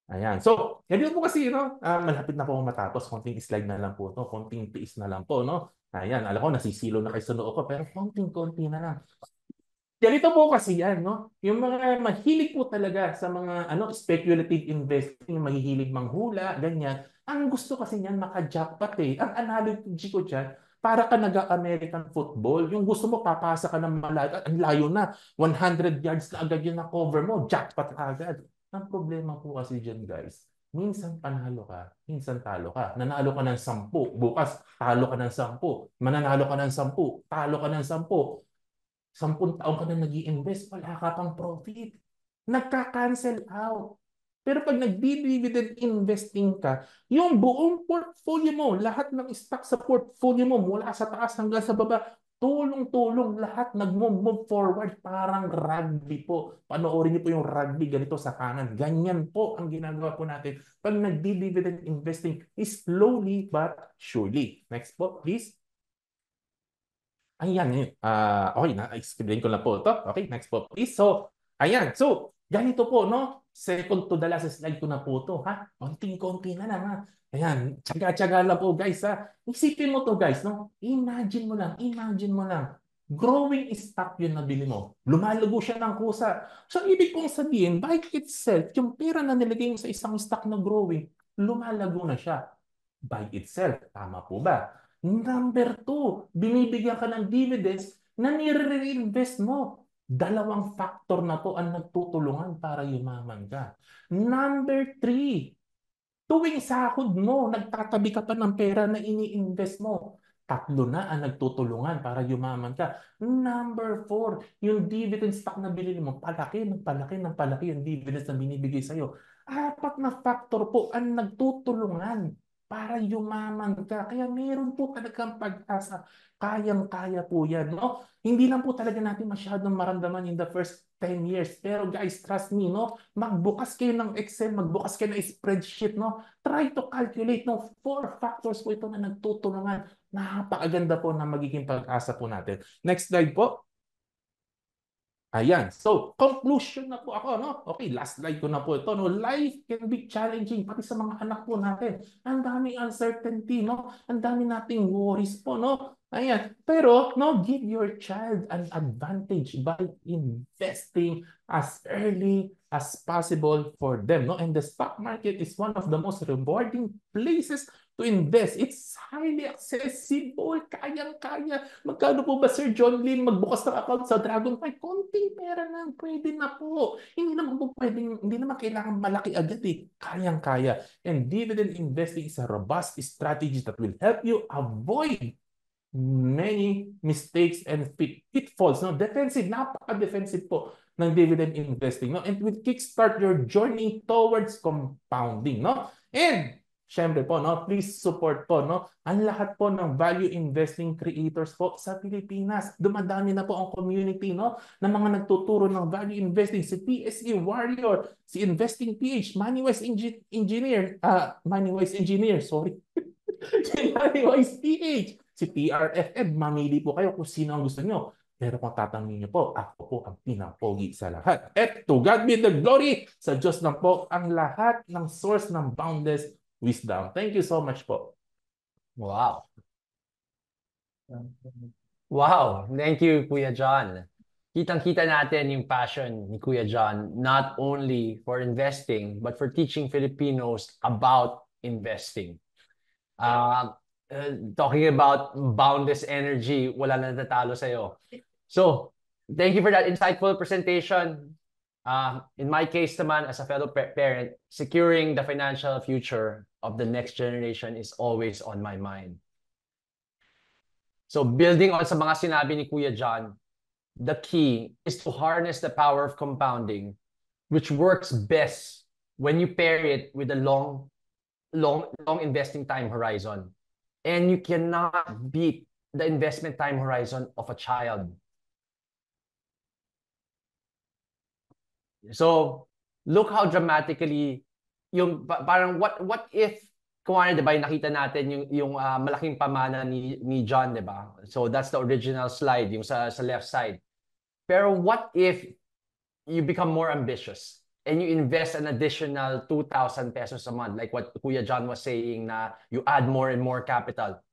Speaker 3: Ayan. So, ganito po kasi, no? Malapit na po matapos. Konting slide na lang po to. Konting tiis na lang po, no? Ayan. Alam ko, nasisilo na kayo sa noo ko. Pero konting-konti na lang. Ganito po kasi yan, no? Yung mga mahilig po talaga sa mga speculative investing, yung mahihilig manghula, ganyan. Ang gusto kasi niyan maka-jackpot Ang analogy ko dyan, para ka nag-American football, yung gusto mo papasa ka ng malayo, ang layo na, 100 yards na agad yun na cover mo, jackpot agad. Ang problema po kasi dyan, guys, minsan panalo ka, minsan talo ka. Nanalo ka ng 10, bukas talo ka ng 10, mananalo ka ng 10, talo ka ng 10. 10 taon ka na nag-i-invest, wala ka pang profit. Nagka-cancel out. Pero pag nag-dividend investing ka, yung buong portfolio mo, lahat ng stock sa portfolio mo, mula sa taas hanggang sa baba, Tulong-tulong lahat nag-move forward parang rugby po. Panoorin niyo po yung rugby ganito sa kanan. Ganyan po ang ginagawa po natin pag nagdi-dividend investing is slowly but surely. Next po, please. Ayan, okay, na-explain ko na po ito. Okay, next po, please. So, ayan. So, ganito po, no? Second to the last slide ko na po ito, ha? Konting-konti na lang, ha? Ayan, tsaga-tsaga lang po, guys, ha? Isipin mo to, guys, no? Imagine mo lang. Growing stock yun na bili mo. Lumalago siya ng kusa. So, ibig kong sabihin, by itself, yung pera na nilagay mo sa isang stock na growing, lumalago na siya. By itself, tama po ba? Number two, binibigyan ka ng dividends na nire-reinvest mo. Dalawang factor na to ang nagtutulungan para yumaman ka. Number three, tuwing sahod mo, nagtatabi ka pa ng pera na ini-invest mo. Tatlo na ang nagtutulungan para yumaman ka. Number four, yung dividend stock na binili mo, palaki yung dividends na binibigay sa'yo. Apat na factor po ang nagtutulungan para yumaman ka. Kaya meron po talagang pag-asa. Kayang-kaya po yan, no? Hindi lang po talaga natin masyadong maramdaman in the first 10 years. Pero guys, trust me, no? Magbukas kayo ng Excel, magbukas kayo ng spreadsheet, no? Try to calculate, no? 4 factors po ito na nagtutulungan. Napakaganda po na magiging pag-asa po natin. Next slide po. Ayan. So, conclusion na po ako, no? Okay, last slide ko na po ito, no? Life can be challenging, pati sa mga anak po natin. Ang daming uncertainty, no? Ang dami nating worries po, no? Ayan. Pero, no, give your child an advantage by investing as early as possible for them, no? And the stock market is one of the most rewarding places to invest. It's highly accessible. Kayang-kaya. Magkano po ba, Sir John Lin, magbukas ng account sa Dragonfly? Konting pera lang, pwede na po. Hindi naman po pwedeng, hindi naman kailangan malaki agad eh. Kayang-kaya. And dividend investing is a robust strategy that will help you avoid many mistakes and pitfalls. No? Defensive, napaka-defensive po ng dividend investing. No? And will kickstart your journey towards compounding. No? And syempre po, no, please support po, no, ang lahat po ng value investing creators po sa Pilipinas. Dumadami na po ang community, no, ng mga nagtuturo ng value investing. Si PSE Warrior, si Investing PH, Moneywise Engineer, sorry. Si Moneywise PH, si TRFM, mamili po kayo kung sino ang gusto nyo. Pero kung tatanungin niyo po, ako po ang pinapogi sa lahat. At to God be the glory, sa Diyos lang po ang lahat ng source ng boundless wisdom. Thank you so much po.
Speaker 2: Wow. Wow. Thank you, Kuya John. Kitang-kita natin yung passion ni Kuya John, not only for investing, but for teaching Filipinos about investing. Talking about boundless energy, wala na natatalo sa'yo. So, thank you for that insightful presentation. In my case naman, as a fellow parent, securing the financial future of the next generation is always on my mind. So, building on sa mga sinabi ni Kuya John, the key is to harness the power of compounding, which works best when you pair it with a long investing time horizon. And you cannot beat the investment time horizon of a child. So, look how dramatically yung parang what if kung ano, 'di ba, nakita natin yung malaking pamana ni John, 'di ba? So that's the original slide, yung sa left side. Pero what if you become more ambitious and you invest an additional 2,000 pesos a month, like what Kuya John was saying, na you add more and more capital?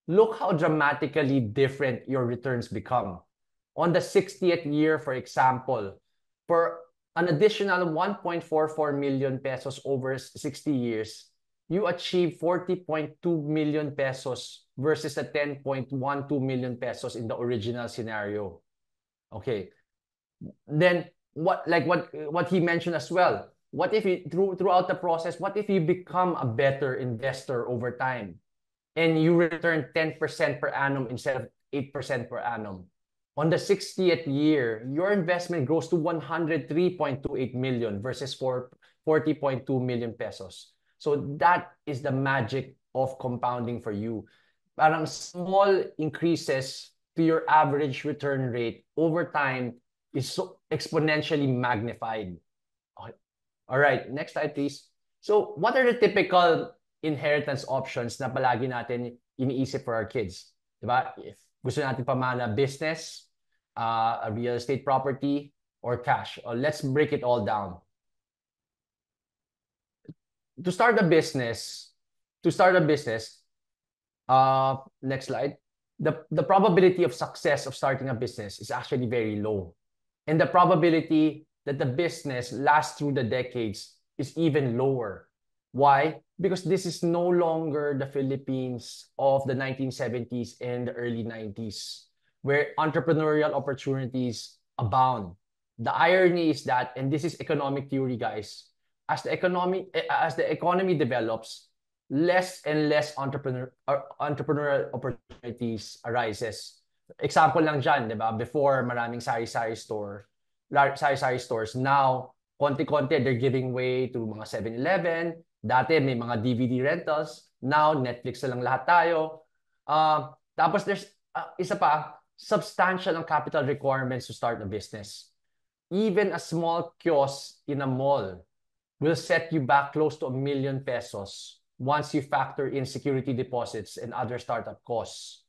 Speaker 2: Look how dramatically different your returns become. On the 60th year, for example, for an additional 1.44 million pesos over 60 years, you achieve 40.2 million pesos versus the 10.12 million pesos in the original scenario. Okay. Then what he mentioned as well, what if throughout the process, what if you become a better investor over time and you return 10% per annum instead of 8% per annum? On the 60th year, your investment grows to 103.28 million versus 40.2 million pesos. So that is the magic of compounding for you. Parang small increases to your average return rate over time is so exponentially magnified. Okay. All right, next slide, please. So what are the typical inheritance options na palagi natin iniisip for our kids? Diba? If gusto natin pamana business, a real estate property, or cash. Let's break it all down. To start a business, next slide, the probability of success of starting a business is actually very low. And the probability that the business lasts through the decades is even lower. Why? Because this is no longer the Philippines of the 1970s and the early 90s, where entrepreneurial opportunities abound. The irony is that, and this is economic theory, guys, as the economy develops, less and less entrepreneurial opportunities arises. Example lang dyan, di ba? Before, maraming sari-sari stores. Now, konti-konti, they're giving way to mga 7-Eleven. Dati, may mga DVD rentals. Now, Netflix na lang lahat tayo. Tapos, there's isa pa, substantial ang capital requirements to start a business. Even a small kiosk in a mall will set you back close to 1 million pesos once you factor in security deposits and other startup costs.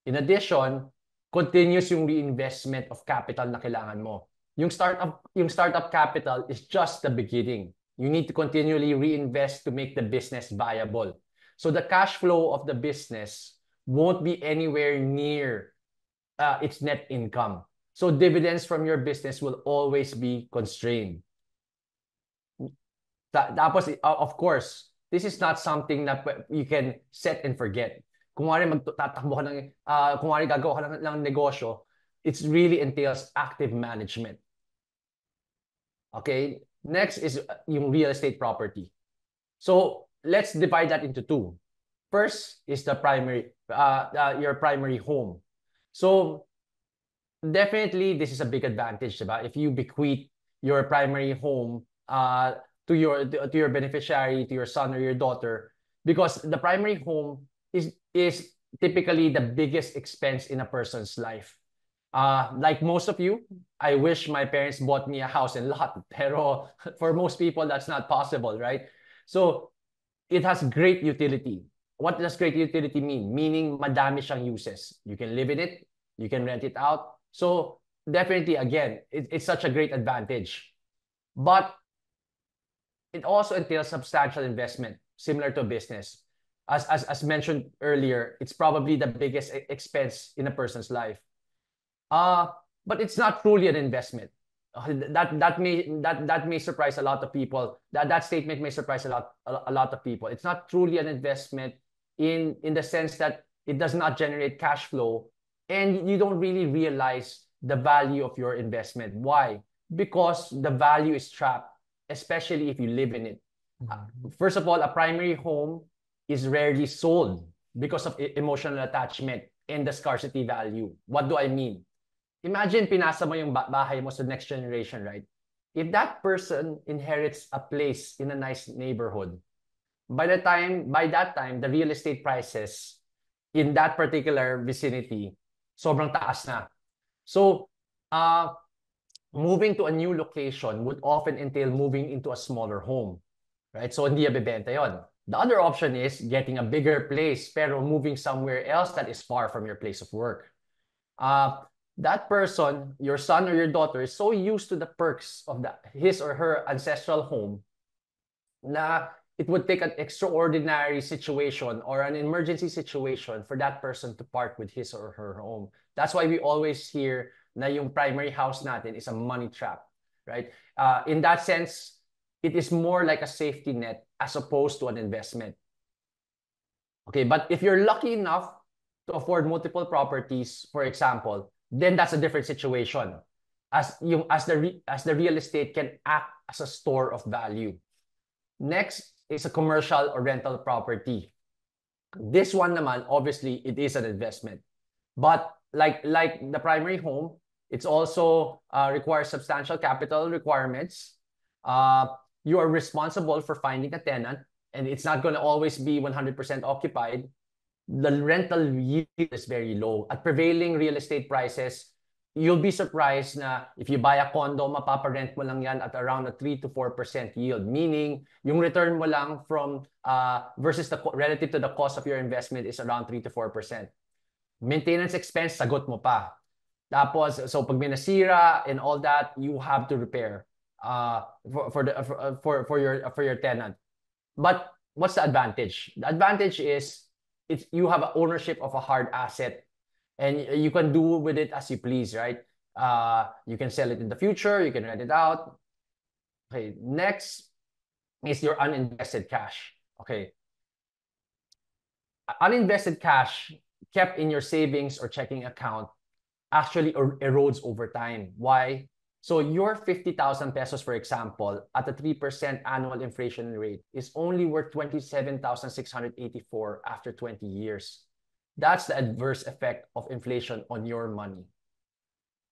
Speaker 2: In addition, continuous yung reinvestment of capital na kailangan mo. Yung startup capital is just the beginning. You need to continually reinvest to make the business viable. So the cash flow of the business won't be anywhere near its net income. So dividends from your business will always be constrained. Tapos, of course, this is not something that you can set and forget. Kung magtatakbo ka gagawa ka ng negosyo, it really entails active management. Okay, next is yung real estate property. So let's divide that into two. First is the your primary home. So definitely this is a big advantage, diba? If you bequeath your primary home to your beneficiary, to your son or your daughter, because the primary home is typically the biggest expense in a person's life. Like most of you, I wish my parents bought me a house and lot, pero for most people, that's not possible, right? So it has great utility. What does great utility mean? Meaning madami siyang uses. You can live in it, you can rent it out. So definitely, again, it's such a great advantage. But it also entails substantial investment, similar to a business. As mentioned earlier, it's probably the biggest expense in a person's life. But it's not truly an investment. That may surprise a lot of people. That statement may surprise a lot of people. It's not truly an investment in the sense that it does not generate cash flow, and you don't really realize the value of your investment. Why? Because the value is trapped, especially if you live in it. First of all, a primary home is rarely sold because of emotional attachment and the scarcity value. What do I mean? Imagine pinasa mo yung bahay mo sa next generation, right? If that person inherits a place in a nice neighborhood, by that time, the real estate prices in that particular vicinity, sobrang taas na. So, moving to a new location would often entail moving into a smaller home, right? So, hindi ibebenta yon. The other option is getting a bigger place, pero moving somewhere else that is far from your place of work. That person, your son or your daughter, is so used to the perks of his or her ancestral home na it would take an extraordinary situation or an emergency situation for that person to part with his or her home. That's why we always hear na yung primary house natin is a money trap, right? In that sense, it is more like a safety net as opposed to an investment. Okay, but if you're lucky enough to afford multiple properties, for example, then that's a different situation. As the real estate can act as a store of value. Next is a commercial or rental property. This one naman, obviously, it is an investment. But like the primary home, it's also requires substantial capital requirements. You are responsible for finding a tenant, and it's not going to always be 100% occupied. the rental yield is very low. At prevailing real estate prices, you'll be surprised na if you buy a condo, mapaparent mo lang yan at around a 3 to 4% yield. Meaning, yung return mo lang from versus the relative to the cost of your investment is around 3 to 4%. Maintenance expense, sagot mo pa. Tapos, so pag may nasira and all that, you have to repair for your tenant. But what's the advantage? The advantage is you have ownership of a hard asset, and you can do with it as you please, right? You can sell it in the future, you can rent it out. Okay, next is your uninvested cash. Okay. Uninvested cash kept in your savings or checking account actually erodes over time. Why? So your 50,000 pesos, for example, at a 3% annual inflation rate is only worth 27,684 after 20 years. That's the adverse effect of inflation on your money.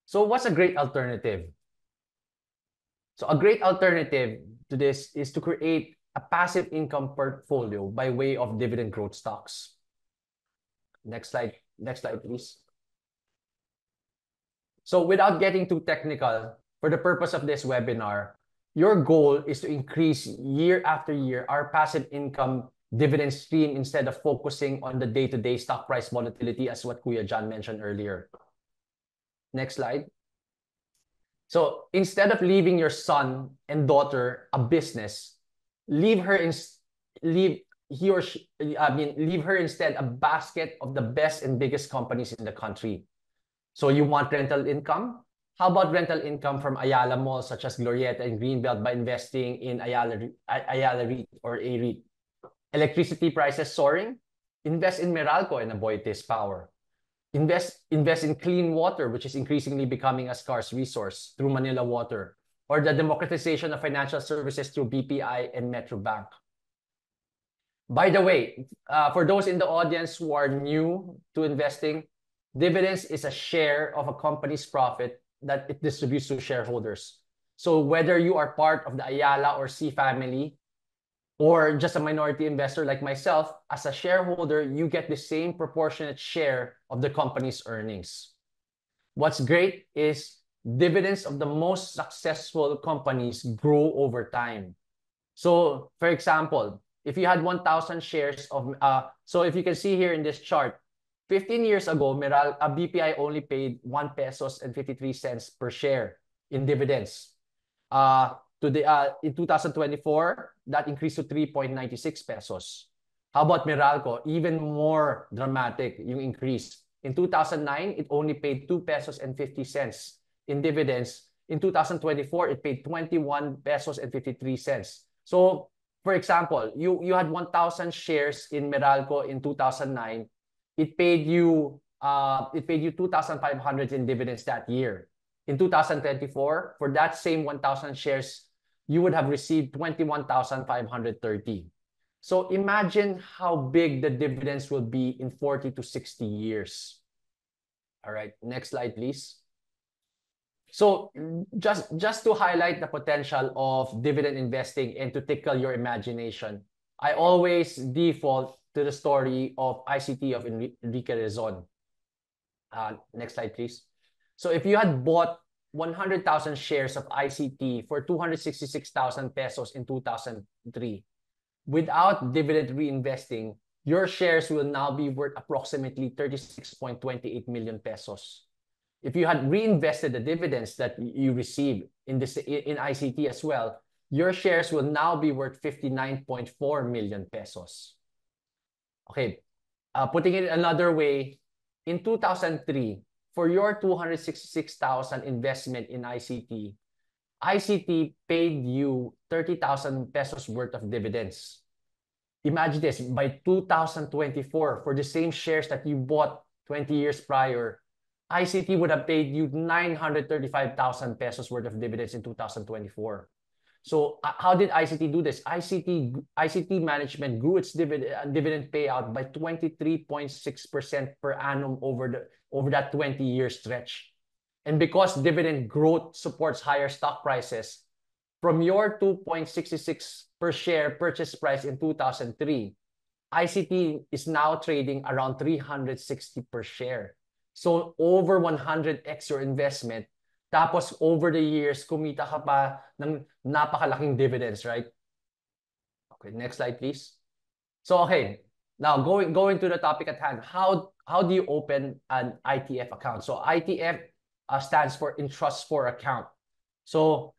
Speaker 2: So what's a great alternative? So a great alternative to this is to create a passive income portfolio by way of dividend growth stocks. Next slide, please. So without getting too technical, for the purpose of this webinar, your goal is to increase year after year our passive income dividend stream instead of focusing on the day-to-day stock price volatility as what Kuya John mentioned earlier. Next slide. So instead of leaving your son and daughter a business, leave her instead a basket of the best and biggest companies in the country. So you want rental income? How about rental income from Ayala malls such as Glorieta and Greenbelt by investing in Ayala REIT or A-REIT? Electricity prices soaring? Invest in Meralco and avoid this power. Invest in clean water, which is increasingly becoming a scarce resource through Manila Water, or the democratization of financial services through BPI and Metro Bank. By the way, for those in the audience who are new to investing, dividends is a share of a company's profit that it distributes to shareholders. So whether you are part of the Ayala or C family, or just a minority investor like myself, as a shareholder, you get the same proportionate share of the company's earnings. What's great is dividends of the most successful companies grow over time. So, for example, if you had 1,000 shares of, so if you can see here in this chart, 15 years ago, BPI only paid 1 pesos and 53 cents per share in dividends. In 2024, that increased to 3.96 pesos. How about Meralco? Even more dramatic yung increase. In 2009, it only paid 2 pesos and 50 cents in dividends. In 2024, it paid 21 pesos and 53 cents. So, for example, you had 1,000 shares in Meralco in 2009. It paid you 2,500 in dividends that year. In 2024, for that same 1,000 shares, you would have received 21,530. So imagine how big the dividends will be in 40 to 60 years. All right, next slide, please. So just to highlight the potential of dividend investing and to tickle your imagination, I always default to the story of ICT of Enrique Rezon. Next slide, please. So if you had bought 100,000 shares of ICT for 266,000 pesos in 2003, without dividend reinvesting, your shares will now be worth approximately 36.28 million pesos. If you had reinvested the dividends that you received in ICT as well, your shares will now be worth 59.4 million pesos. Okay, putting it another way, in 2003, for your 266,000 investment in ICT, ICT paid you 30,000 pesos worth of dividends. Imagine this, by 2024, for the same shares that you bought 20 years prior, ICT would have paid you 935,000 pesos worth of dividends in 2024. So how did ICT do this? ICT management grew its dividend payout by 23.6% per annum over that 20-year stretch. And because dividend growth supports higher stock prices, from your 2.66 per share purchase price in 2003, ICT is now trading around 360 per share. So over 100x your investment. Tapos over the years, kumita ka pa ng napakalaking dividends, right? Okay, next slide, please. So, okay, now going to the topic at hand. How do you open an ITF account? So ITF stands for in trust for account. So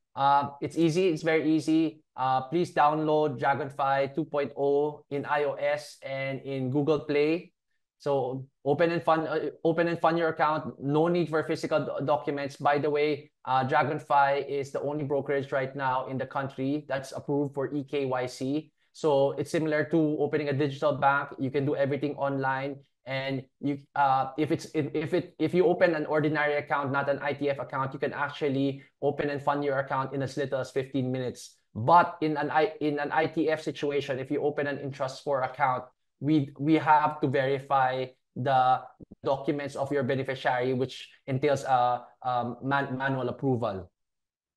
Speaker 2: it's easy. It's very easy. Please download Dragonfi 2.0 in iOS and in Google Play. So open and fund your account. No need for physical documents. By the way, Dragonfi is the only brokerage right now in the country that's approved for eKYC. So it's similar to opening a digital bank. You can do everything online. And you, if you open an ordinary account, not an ITF account, you can actually open and fund your account in as little as 15 minutes. But in an ITF situation, if you open an Intrust 4 account, we have to verify the documents of your beneficiary, which entails manual approval.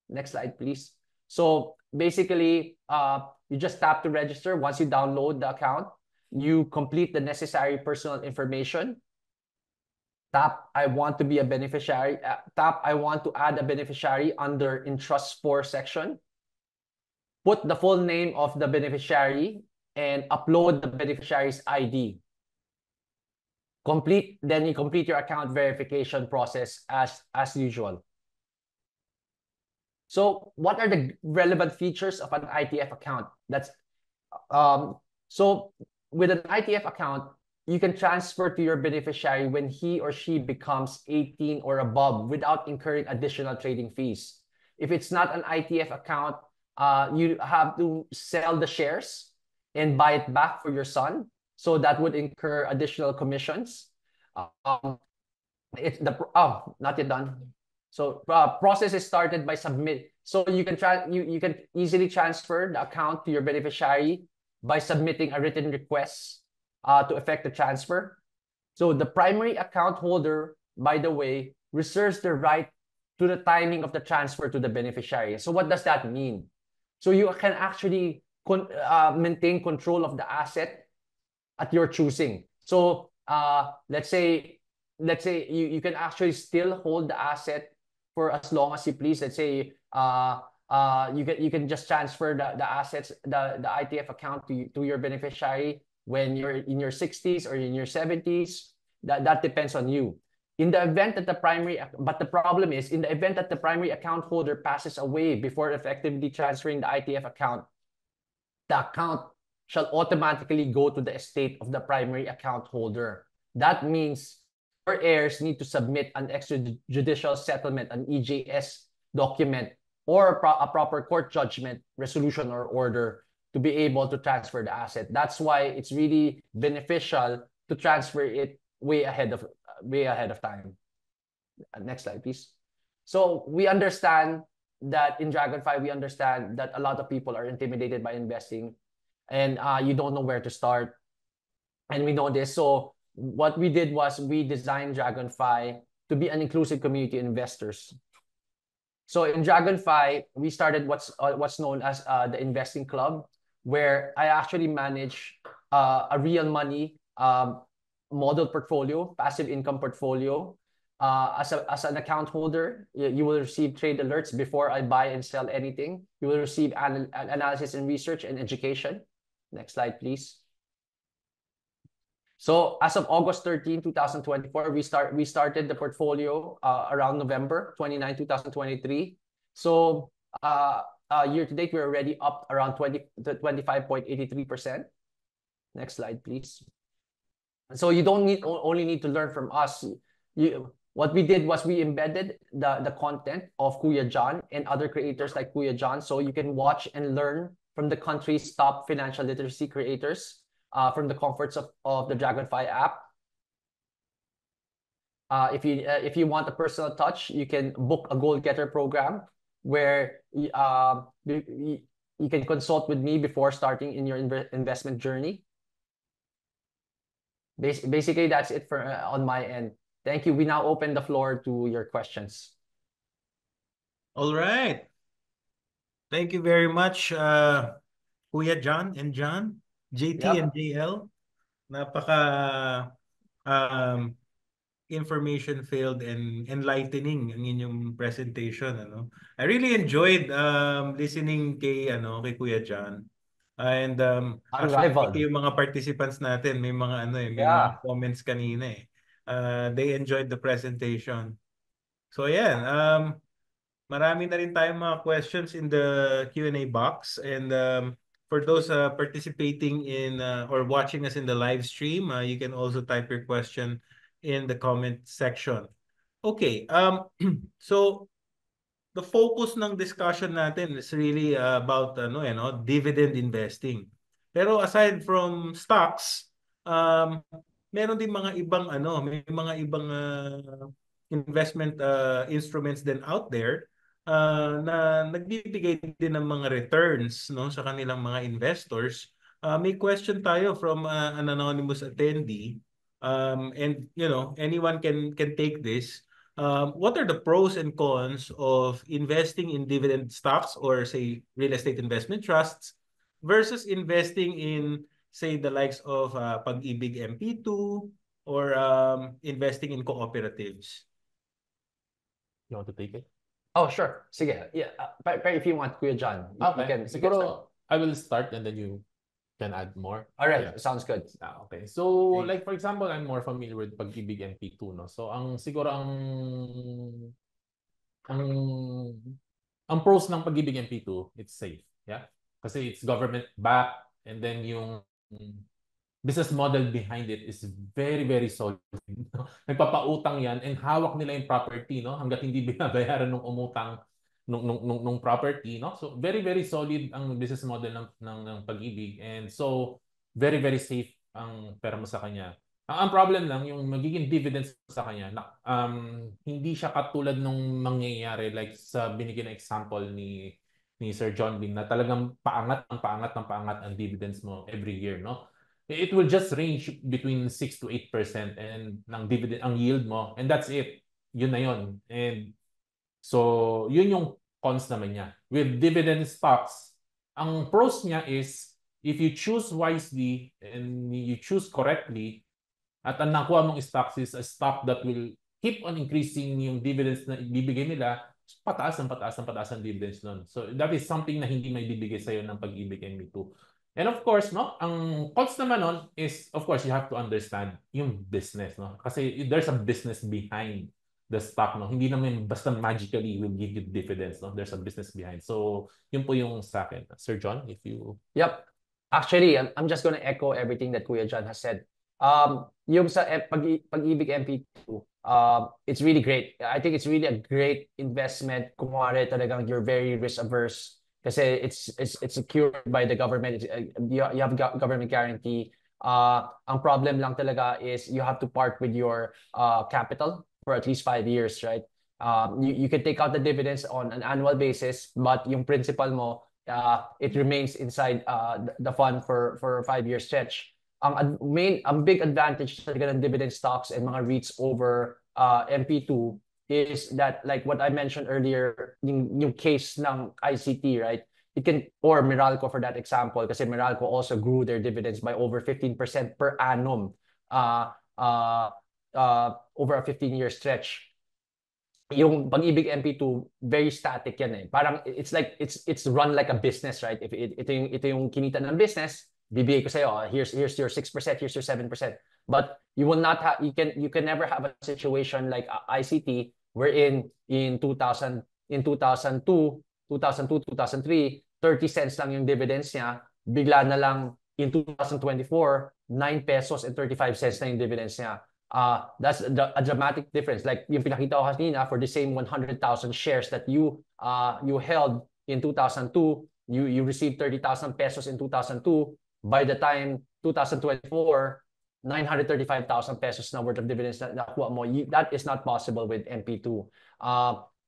Speaker 2: Next slide, please. So basically, you just tap to register. Once you download the account, you complete the necessary personal information. Tap, I want to be a beneficiary. Tap, I want to add a beneficiary under Intrust 4 section. Put the full name of the beneficiary and upload the beneficiary's ID. Then you complete your account verification process as usual. So what are the relevant features of an ITF account? So with an ITF account, you can transfer to your beneficiary when he or she becomes 18 or above without incurring additional trading fees. If it's not an ITF account, you have to sell the shares and buy it back for your son. So that would incur additional commissions. Not yet done. So process is started by submit. So you can easily transfer the account to your beneficiary by submitting a written request to effect the transfer. So the primary account holder, by the way, reserves the right to the timing of the transfer to the beneficiary. So what does that mean? So you can actually maintain control of the asset at your choosing. So let's say you can actually still hold the asset for as long as you please. Let's say you can just transfer the assets, the ITF account to your beneficiary when you're in your 60s or in your 70s. That depends on you. In the event that the problem is, in the event that the primary account holder passes away before effectively transferring the ITF account, the account shall automatically go to the estate of the primary account holder. That means your heirs need to submit an extrajudicial settlement, an EJS document, or a proper court judgment, resolution, or order to be able to transfer the asset. That's why it's really beneficial to transfer it way ahead of time. Next slide, please. So we understand that in Dragonfi, we understand that a lot of people are intimidated by investing and you don't know where to start. And we know this. So what we did was we designed Dragonfi to be an inclusive community of investors. So in Dragonfi, we started what's known as the investing club, where I actually manage a real money model portfolio, passive income portfolio. As an account holder, you will receive trade alerts before I buy and sell anything. You will receive analysis and research and education. Next slide, please. So as of August 13, 2024, we started the portfolio around November 29, 2023. So year to date, we're already up around 25.83%. Next slide, please. So you don't only need to learn from us. What we did was we embedded the content of Kuya John and other creators like Kuya John, so you can watch and learn from the country's top financial literacy creators from the comforts of the Dragonfi app. If you want a personal touch, you can book a Goal Getter program where you can consult with me before starting in your investment journey. Basically, that's it for on my end. Thank you. We now open the floor to your questions.
Speaker 1: All right. Thank you very much, Kuya John and John, JT and JL. Napaka um, information-filled and enlightening ang inyong presentation, ano. I really enjoyed listening kay Kuya John. And actually
Speaker 2: Unrivaled.
Speaker 1: pati yung mga participants natin may mga may
Speaker 2: Yeah.
Speaker 1: mga comments kanina eh. They enjoyed the presentation. So ayan, marami na rin tayong mga questions in the Q&A box, and for those participating in or watching us in the live stream, you can also type your question in the comment section. Okay, so the focus ng discussion natin is really about dividend investing. Pero aside from stocks, um, meron din mga ibang may mga ibang investment instruments din out there na nagbibigay din ng mga returns sa kanilang mga investors. May question tayo from an anonymous attendee, and anyone can take this. What are the pros and cons of investing in dividend stocks or say real estate investment trusts versus investing in say the likes of Pag-ibig MP2 or investing in cooperatives?
Speaker 3: You want to take it?
Speaker 2: Oh, sure. Sige. Yeah. Pero if you want, Kuya John, you
Speaker 3: Okay.
Speaker 2: can
Speaker 3: Siguro,
Speaker 2: start.
Speaker 3: I will start and then you can add more.
Speaker 2: All right.
Speaker 3: Yeah.
Speaker 2: Sounds good.
Speaker 3: Okay. So,
Speaker 2: Okay.
Speaker 3: like for example, I'm more familiar with Pag-ibig MP2, no? So, ang pros ng Pag-ibig MP2, it's safe. Yeah? Kasi it's government backed, and then yung business model behind it is very, very solid. Nagpapautang yan and hawak nila yung property, no? Hanggat hindi binabayaran nung umutang nung property, no? So very, very solid ang business model ng Pag-ibig, and so very, very safe ang pera mo sa kanya. Ang problem lang yung magiging dividends sa kanya hindi siya katulad nung mangyayari like sa binigyan na example ni Sir John Lim na talagang paangat ang dividends mo every year, no? It will just range between 6 to 8% and ng dividend ang yield mo, and that's it. Yun na yun. And so yun yung cons naman niya. With dividend stocks, ang pros niya is if you choose wisely and you choose correctly, at ang nakuha mong stocks is a stock that will keep on increasing yung dividends na ibibigay nila, pataas ang dividends nun. So that is something na hindi may bibigay sa'yo ng Pag-ibig MP2. And of course, no, ang cons naman nun is, of course, you have to understand yung business, no? Kasi there's a business behind the stock, no? Hindi naman basta magically will give you dividends, no? There's a business behind. So, yun po yung sa akin. Sir John, if you...
Speaker 2: Yep. Actually, I'm just gonna echo everything that Kuya John has said. Yung sa Pag-ibig MP2, it's really great. I think it's really a great investment kung talagang you're very risk averse kasi it's secured by the government. You have government guarantee. Ang problem lang talaga is you have to part with your capital for at least 5 years, right? You can take out the dividends on an annual basis, but yung principal mo, it remains inside the fund for 5-year stretch. Ang big advantage talaga ng dividend stocks and mga REITs over MP2 is that, like what I mentioned earlier, yung case ng ICT, right? It can, or Meralco for that example, kasi Meralco also grew their dividends by over 15% per annum over a 15-year stretch. Yung Pag-ibig MP2, very static yan eh. Parang it's like it's run like a business, right? If ito yung kinita ng business, bibigay ko sa'yo, here's your 6%, here's your 7%. But you will not have, you can never have a situation like ICT wherein in 2002, 2003, 30 cents lang yung dividends niya, bigla na lang in 2024, 9 pesos and 35 cents na yung dividends niya. That's a dramatic difference. Like yung pinakita ko kanina, for the same 100,000 shares that you held in 2002, you received 30,000 pesos in 2002. By the time 2024, 935,000 pesos na worth of dividends na nakuha mo. That is not possible with MP2.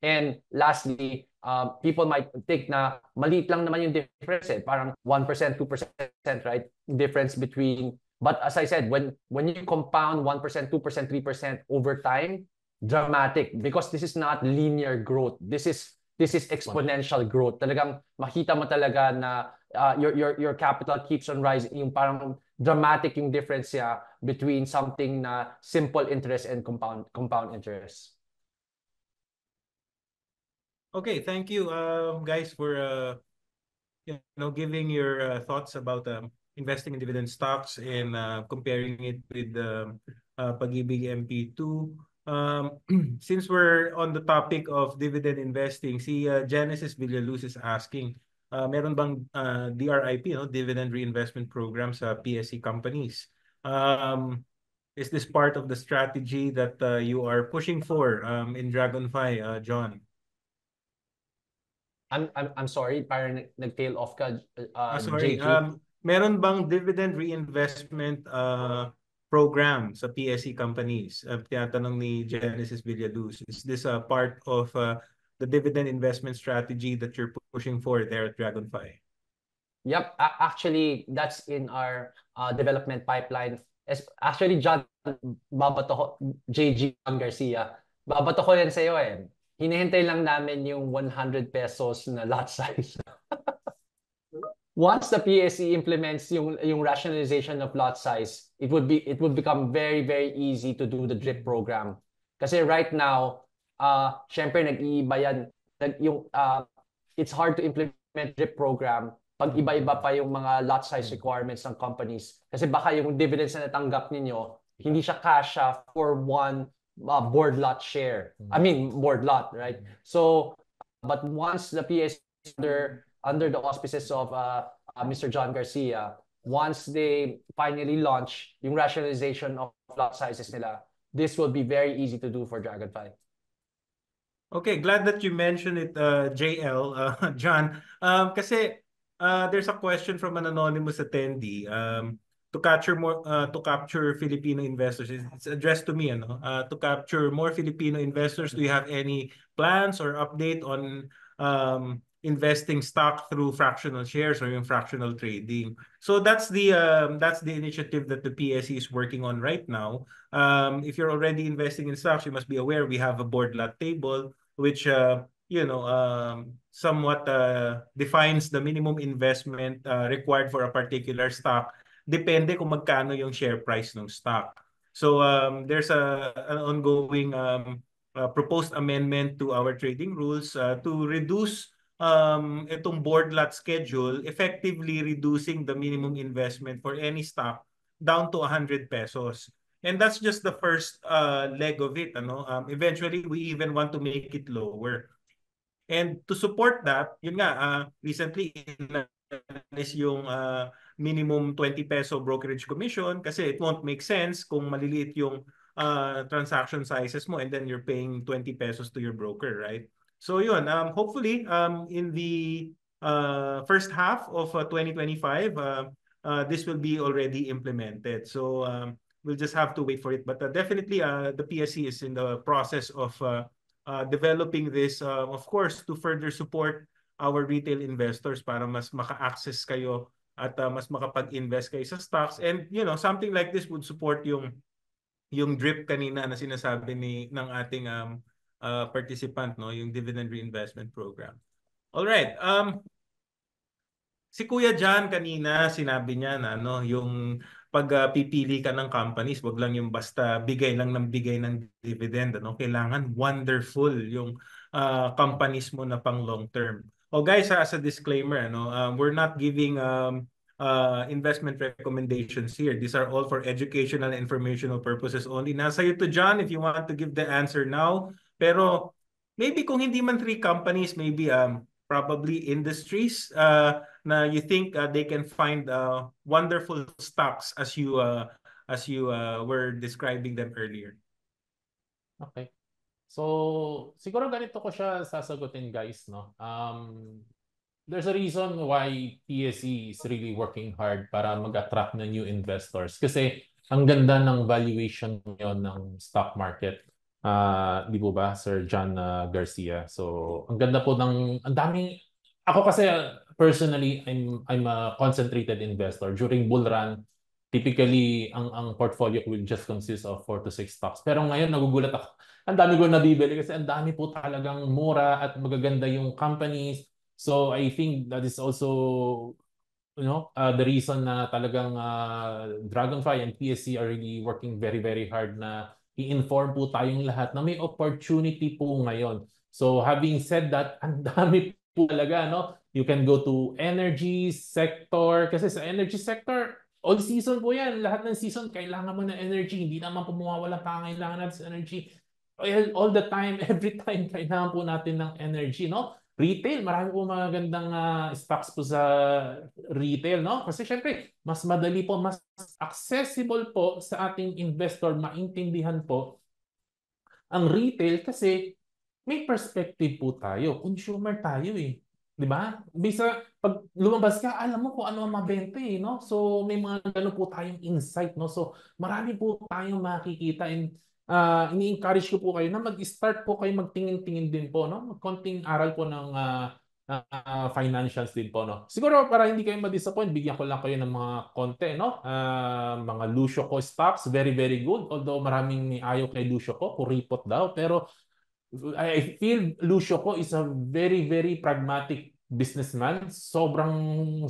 Speaker 2: And lastly, people might think na maliit lang naman yung difference eh. Parang 1%, 2%, right? Difference between, but as I said, when you compound 1%, 2%, 3% over time, dramatic, because this is not linear growth. This is exponential growth. Talagang makita mo talaga na your capital keeps on rising. Yung parang dramatic yung difference niya between something na simple interest and compound interest.
Speaker 1: Okay, thank you, guys, for giving your thoughts about investing in dividend stocks and comparing it with Pag-ibig MP2. Since we're on the topic of dividend investing, si Genesis Villaluz is asking, meron bang DRIP, Dividend Reinvestment Program sa PSE companies? Is this part of the strategy that you are pushing for in Dragonfly, John?
Speaker 2: I'm sorry, parang nag-tail off ka,
Speaker 1: Sorry.
Speaker 2: JG.
Speaker 1: Meron bang dividend reinvestment program sa PSE companies? Tinatanong ni Genesis Villaluz. Is this a part of the dividend investment strategy that you're pushing for there at Dragonfly?
Speaker 2: Yep, actually, that's in our development pipeline. Actually, John, babato ko, JG Garcia, babato ko yan sa'yo eh. Hinihintay lang namin yung 100 pesos na lot size. Once the PSE implements yung rationalization of lot size, it would become very, very easy to do the drip program. Kasi right now, syempre nag-iiba yan. It's hard to implement drip program pag iba-iba pa yung mga lot size requirements ng companies. Kasi baka yung dividends na natanggap ninyo, hindi siya kasha for one board lot share. I mean, board lot, right? So, but once the PSE under the auspices of Mr. John Garcia, once they finally launch yung rationalization of lot sizes nila, this will be very easy to do for Dragonfly.
Speaker 1: Okay, glad that you mentioned it, JL, John. Kasi there's a question from an anonymous attendee. To capture Filipino investors, it's addressed to me, to capture more Filipino investors, do you have any plans or update on investing stock through fractional shares or yung fractional trading? So that's the initiative that the PSE is working on right now. If you're already investing in stocks, you must be aware we have a board lot table which somewhat defines the minimum investment required for a particular stock. Depende kung magkano yung share price ng stock. So there's an ongoing proposed amendment to our trading rules to reduce itong board lot schedule, effectively reducing the minimum investment for any stock down to 100 pesos. And that's just the first leg of it. Eventually, we even want to make it lower. And to support that, yun nga, recently, is yung minimum 20 peso brokerage commission kasi it won't make sense kung maliliit yung transaction sizes mo and then you're paying 20 pesos to your broker, right? So yun, hopefully in the first half of 2025, this will be already implemented. So we'll just have to wait for it. But definitely the PSE is in the process of developing this, of course, to further support our retail investors para mas maka-access kayo at mas makapag-invest kayo sa stocks. And something like this would support yung drip kanina na sinasabi ng ating participant, yung dividend reinvestment program. All right. Si Kuya John kanina sinabi niya na yung pag pipili ka ng companies, wag lang yung basta bigay lang ng bigay ng dividend, kailangan wonderful yung companies mo na pang long term. Oh guys, as a disclaimer, we're not giving investment recommendations here. These are all for educational and informational purposes only. Nasa iyo to John if you want to give the answer now. Pero maybe kung hindi man 3 companies, maybe probably industries na you think they can find wonderful stocks as you were describing them earlier.
Speaker 3: Okay. So, siguro ganito ko siya sasagutin, guys, no? There's a reason why PSE is really working hard para mag-attract na new investors. Kasi ang ganda ng valuation ngayon ng stock market. Di po ba, Sir John Garcia? So, ang ganda po ang daming, ako kasi personally, I'm a concentrated investor. During bull run, typically, ang portfolio will just consist of 4 to 6 stocks. Pero ngayon, nagugulat ako. Ang dami ko nabibili kasi ang dami po talagang mura at magaganda yung companies. So, I think that is also the reason na talagang Dragonfly and PSC are really working very, very hard na i-inform po tayong lahat na may opportunity po ngayon. So having said that, ang dami po talaga, no? You can go to energy sector kasi sa energy sector, all season po yan. Lahat ng season, kailangan mo ng energy. Hindi naman po mawawala pa ang kailangan natin sa energy. All the time, every time, kailangan po natin ng energy, no? Retail, marami po magandang stocks po sa retail, no? Kasi syempre, mas madali po, mas accessible po sa ating investor, maintindihan po ang retail kasi may perspective po tayo. Consumer tayo eh. 'Di ba? Bisa pag lumabas ka, alam mo kung ano ang mabenta eh, no? So may mga ganun po tayong insight, no? So marami po tayong makikita and ini-encourage ko po kayo na mag-start po kayo magtingin-tingin din po, no? Konting aral po ng financials din po, no? Siguro para hindi kayo ma-disappoint, bigyan ko lang kayo ng mga konti, no? Mga Lucio Co stocks, very very good. Although maraming may ayaw kay Lucio Co, kuripot daw, pero I feel Lucio Co is a very, very pragmatic businessman. Sobrang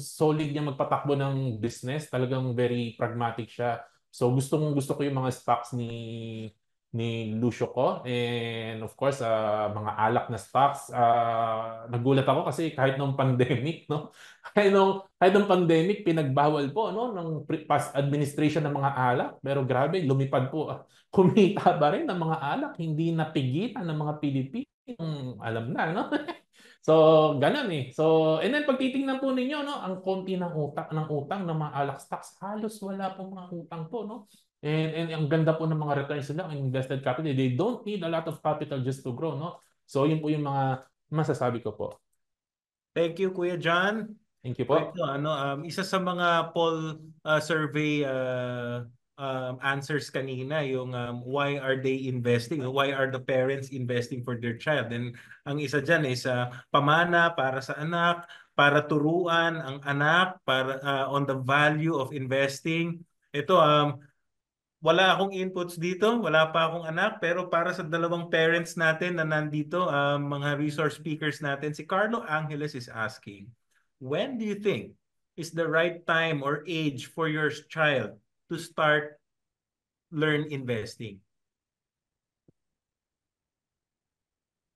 Speaker 3: solid niya magpatakbo ng business. Talagang very pragmatic siya. So gusto ko yung mga stocks ni Lucio Co. And of course, mga alak na stocks. Nagulat ako kasi kahit nung pandemic, no? Kahit nung pandemic, pinagbawal po, no? Ng past administration ng mga alak. Pero grabe, lumipad po. Kumita ba rin ng mga alak, hindi napigilan ng mga Pilipino. Alam na, no? So, ganun eh. So, and then pag titingnan po ninyo, no, ang konti ng utang ng mga alak stocks, halos wala pong mga utang po, no? And ang ganda po ng mga returns nila, ang invested capital. They don't need a lot of capital just to grow, no? So, yun po yung mga masasabi ko po.
Speaker 1: Thank you, Kuya John.
Speaker 3: Thank you
Speaker 1: So
Speaker 3: po.
Speaker 1: ito, isa sa mga poll survey answers kanina, yung why are they investing? Why are the parents investing for their child? And ang isa dyan is pamana para sa anak, para turuan ang anak, para on the value of investing. Ito, wala akong inputs dito, wala pa akong anak, pero para sa dalawang parents natin na nandito, mga resource speakers natin, si Carlo Angeles is asking, when do you think is the right time or age for your child to start learn investing?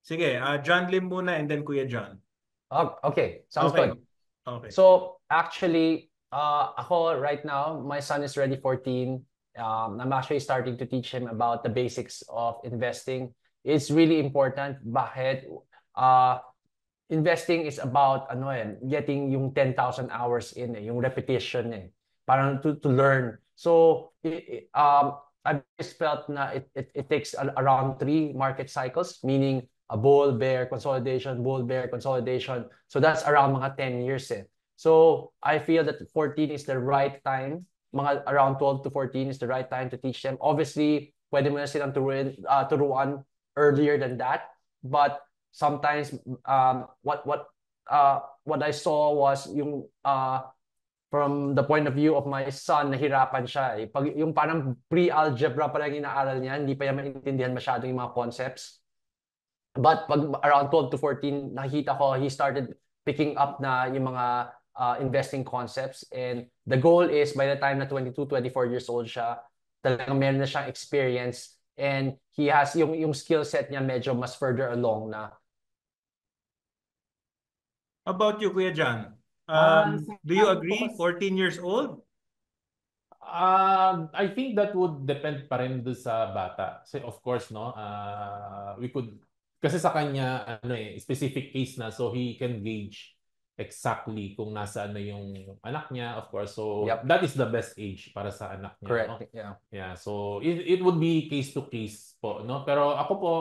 Speaker 1: Sige, John Lim muna and then Kuya John.
Speaker 2: Okay, sounds
Speaker 1: Okay.
Speaker 2: good.
Speaker 1: Okay.
Speaker 2: So actually, ako right now, my son is already 14. I'm actually starting to teach him about the basics of investing. It's really important. Bakit? Investing is about getting yung 10,000 hours in yung repetition parang to learn. So I've just felt na it takes around 3 market cycles, meaning a bull, bear, consolidation, bull, bear, consolidation. So that's around mga 10 years So I feel that 14 is the right time. Mga around 12 to 14 is the right time to teach them. Obviously, pwede mo na silang turuan earlier than that. But sometimes what I saw was yung from the point of view of my son, nahirapan siya. Pag yung parang pre-algebra pa lang inaaral niya, hindi pa niya maintindihan masyado yung mga concepts. But pag around 12 to 14, nakita ko he started picking up na yung mga investing concepts, and the goal is by the time na 22, 24 years old siya, talagang meron na siyang experience and he has yung skill set niya medyo mas further along na.
Speaker 1: About you, Kuya John? Do you agree? 14 years old?
Speaker 3: I think that would depend pa rin doon sa bata. So of course, no, we could, kasi sa kanya, specific case na, so he can gauge exactly kung nasaan na yung anak niya, of course. So that is the best age para sa anak niya.
Speaker 2: Correct.
Speaker 3: No?
Speaker 2: Yeah.
Speaker 3: So it would be case to case po, no? Pero ako po,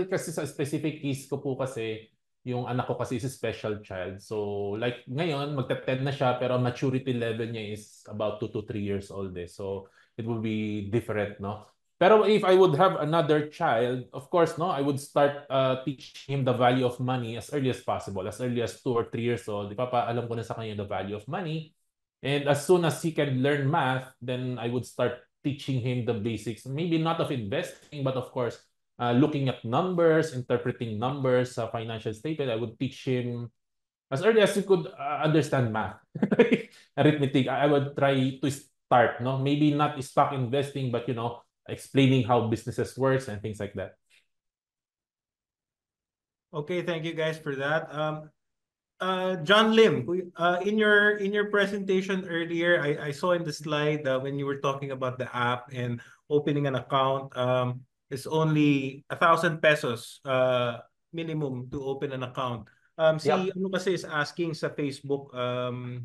Speaker 3: kasi sa specific case ko po kasi, yung anak ko kasi is a special child. So like ngayon, magta-10 na siya, pero maturity level niya is about 2 to 3 years old So it will be different, no? Pero if I would have another child, of course, no, I would start teaching him the value of money as early as possible. As early as 2 or 3 years old, alam ko na sa kanya the value of money. And as soon as he can learn math, then I would start teaching him the basics. Maybe not of investing, but of course, looking at numbers, interpreting numbers sa financial statement. I would teach him as early as you could understand math, arithmetic, I would try to start, no? Maybe not stock investing, but explaining how businesses works and things like that.
Speaker 1: Okay, thank you guys for that. John Lim, in your presentation earlier, I saw in the slide when you were talking about the app and opening an account, it's only 1,000 pesos minimum to open an account. Si
Speaker 2: Yep.
Speaker 1: ano kasi is asking sa Facebook,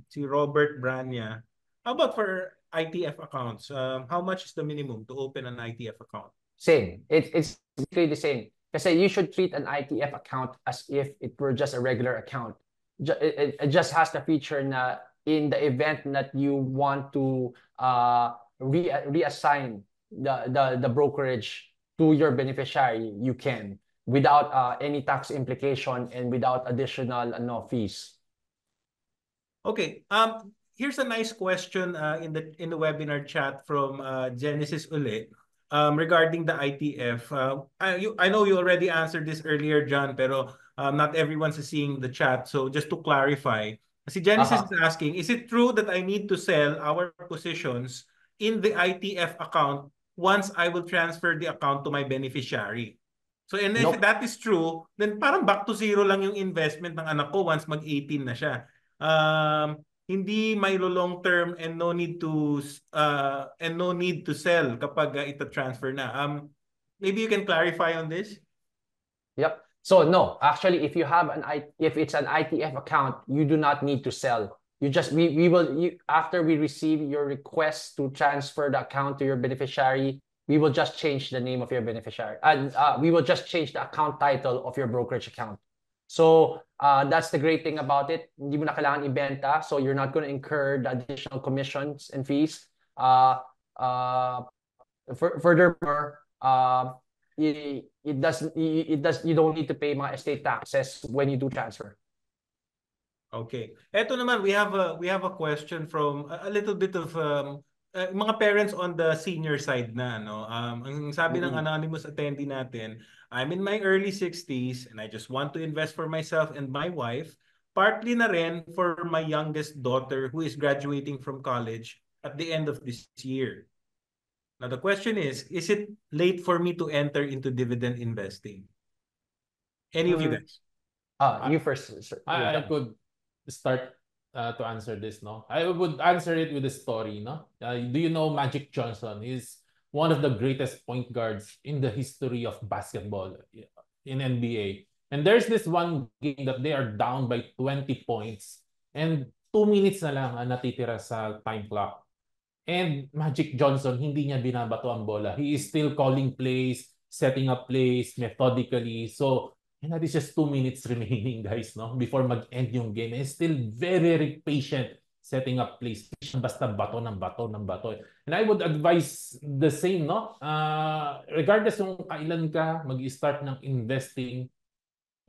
Speaker 1: si Robert Branya, how about for ITF accounts? How much is the minimum to open an ITF account?
Speaker 2: Same. It's basically the same. Kasi you should treat an ITF account as if it were just a regular account. It just has the feature na in the event that you want to reassign the brokerage to your beneficiary, you can without any tax implication and without additional fees.
Speaker 1: Okay. Here's a nice question in the webinar chat from Genesis Ule regarding the ITF. I know you already answered this earlier, John, pero not everyone's seeing the chat. So just to clarify, si Genesis is asking, is it true that I need to sell our positions in the ITF account once I will transfer the account to my beneficiary? So and if
Speaker 2: Nope.
Speaker 1: that is true, then parang back to zero lang yung investment ng anak ko once mag-18 na siya. Hindi may long term and no need to sell kapag ito transfer na. Maybe you can clarify on this?
Speaker 2: Yep. So no, actually, if it's an ITF account, you do not need to sell. After we receive your request to transfer the account to your beneficiary, we will just change the name of your beneficiary, and we will just change the account title of your brokerage account. So that's the great thing about it. Hindi mo na kailangan ibenta, so you're not going to incur the additional commissions and fees. Furthermore, you don't need to pay mga estate taxes when you do transfer.
Speaker 1: Okay. Eto naman, we have a question from a little bit of mga parents on the senior side na, no. Ang sabi ng anonymous attendee natin, I'm in my early 60s and I just want to invest for myself and my wife, partly na rin for my youngest daughter who is graduating from college at the end of this year. Now the question is it late for me to enter into dividend investing? Any of you guys?
Speaker 2: You first, sir.
Speaker 3: I could start to answer this, no? I would answer it with a story, no? Do you know Magic Johnson? He's one of the greatest point guards in the history of basketball in NBA. And there's this one game that they are down by 20 points and 2 minutes na lang ang natitira sa time clock. And Magic Johnson, hindi niya binabato ang bola. He is still calling plays, setting up plays methodically. So, that is just 2 minutes remaining, guys, no? Before mag-end yung game. And still very, very patient setting up plays. Basta bato ng bato ng bato. And I would advise the same, no? Regardless kung kailan ka mag-start ng investing,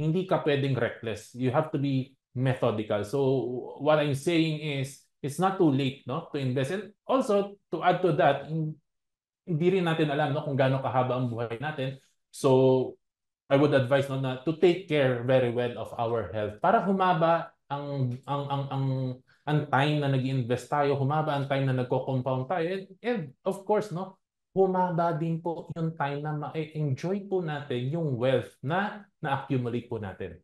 Speaker 3: hindi ka pwedeng reckless. You have to be methodical. So, what I'm saying is, it's not too late, no, to invest. And also, to add to that, hindi rin natin alam, no, kung gaano kahaba ang buhay natin. So, I would advise, no, na to take care very well of our health para humaba ang time na nag-invest tayo, humaba ang time na nagko-compound tayo. And of course, no, humaba din po yung time na ma-enjoy po natin yung wealth na na-accumulate po natin.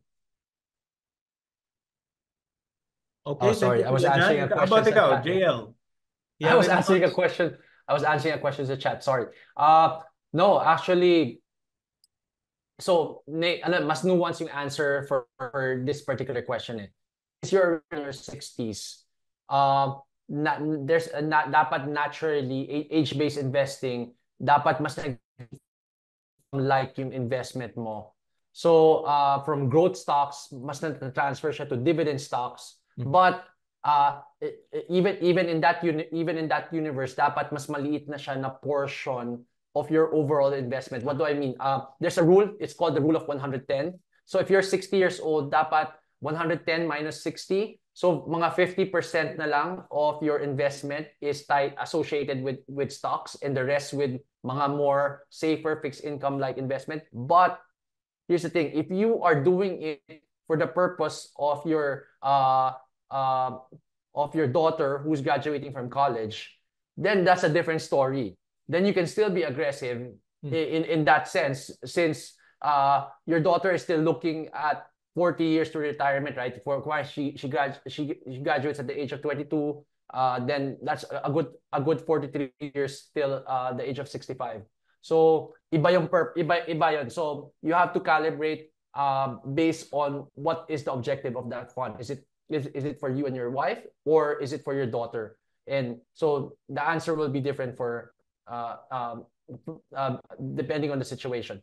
Speaker 1: Okay,
Speaker 2: oh, sorry. I was answering a question.
Speaker 1: About ikaw, JL.
Speaker 2: I was answering a question. I was answering a question in the chat. Sorry. No, actually, so mas nuance yung answer for this particular question. If you're in your 60s, dapat naturally age-based investing, dapat mas like yung investment mo. So from growth stocks, mas na-transfer siya to dividend stocks. But even in that universe, dapat mas maliit na siya na portion of your overall investment. What do I mean? There's a rule. It's called the rule of 110. So if you're 60 years old, dapat 110 minus 60. So mga 50% na lang of your investment is associated with stocks, and the rest with mga more safer fixed income like investment. But here's the thing: if you are doing it for the purpose of your daughter who's graduating from college, then that's a different story. Then you can still be aggressive in that sense, since your daughter is still looking at 40 years to retirement, right? For she graduates at the age of 22, then that's a good 43 years till the age of 65. So iba yun. So you have to calibrate based on what is the objective of that fund. Is it for you and your wife, or is it for your daughter? And so the answer will be different for depending on the situation.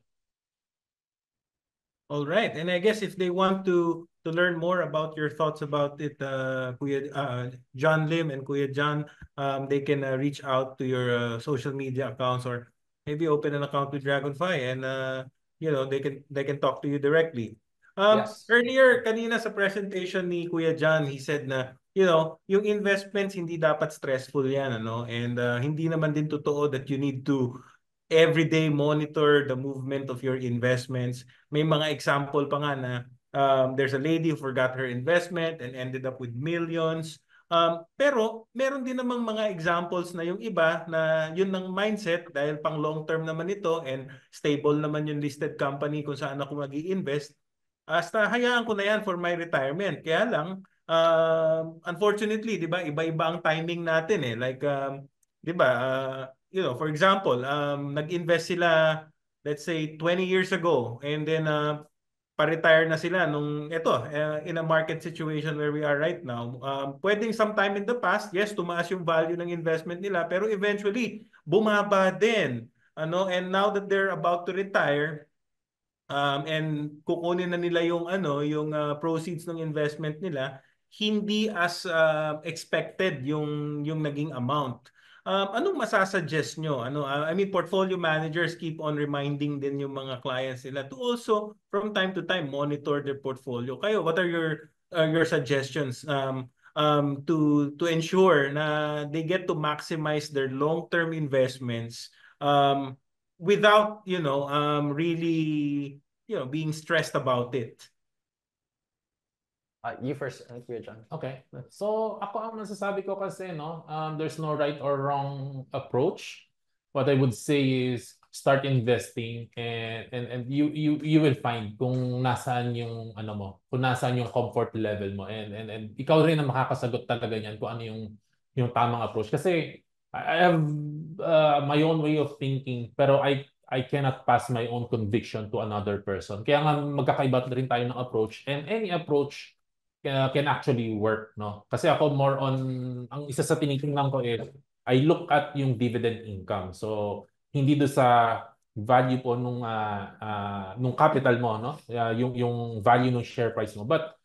Speaker 1: All right. And I guess if they want to learn more about your thoughts about it, Kuya John Lim and Kuya John, they can reach out to your social media accounts, or maybe open an account with Dragonfly, and they can talk to you directly.
Speaker 2: Yes.
Speaker 1: Earlier kanina sa presentation ni Kuya John, he said na yung investments hindi dapat stressful yan, ano? And hindi naman din totoo that you need to everyday monitor the movement of your investments. May mga example pa nga na there's a lady who forgot her investment and ended up with millions. Pero meron din namang mga examples na yung iba na yun ng mindset, dahil pang long term naman ito and stable naman yung listed company kung saan ako mag-i-invest. Hasta hayaan ko na yan for my retirement. Kaya lang, unfortunately, di ba, iba-iba ang timing natin eh. Like, di ba, for example, nag-invest sila, let's say, 20 years ago, and then pa-retire na sila nung in a market situation where we are right now. Pwedeng sometime in the past, yes, tumaas yung value ng investment nila, pero eventually bumaba din. And now that they're about to retire, and kukunin na nila yung proceeds ng investment nila, hindi as expected yung naging amount. Anong masasuggest nyo? I mean, portfolio managers keep on reminding din yung mga clients nila to also from time to time monitor their portfolio. Kayo, what are your suggestions to ensure na they get to maximize their long-term investments without really being stressed about it?
Speaker 2: You first, Kuya John.
Speaker 3: Okay. So ako ang masasabi ko kasi there's no right or wrong approach. What I would say is start investing, and you will find kung nasaan yung kung nasaan yung comfort level mo, and ikaw rin ang makakasagot talaga niyan kung ano yung tamang approach. Kasi I have my own way of thinking, pero I cannot pass my own conviction to another person. Kaya nga magkakaiba rin tayo ng approach, and any approach can actually work, no? Kasi ako more on, ang isa sa tinitingnan ko is, I look at yung dividend income. So, hindi do sa value po nung capital mo, no? Yung value ng share price mo. But,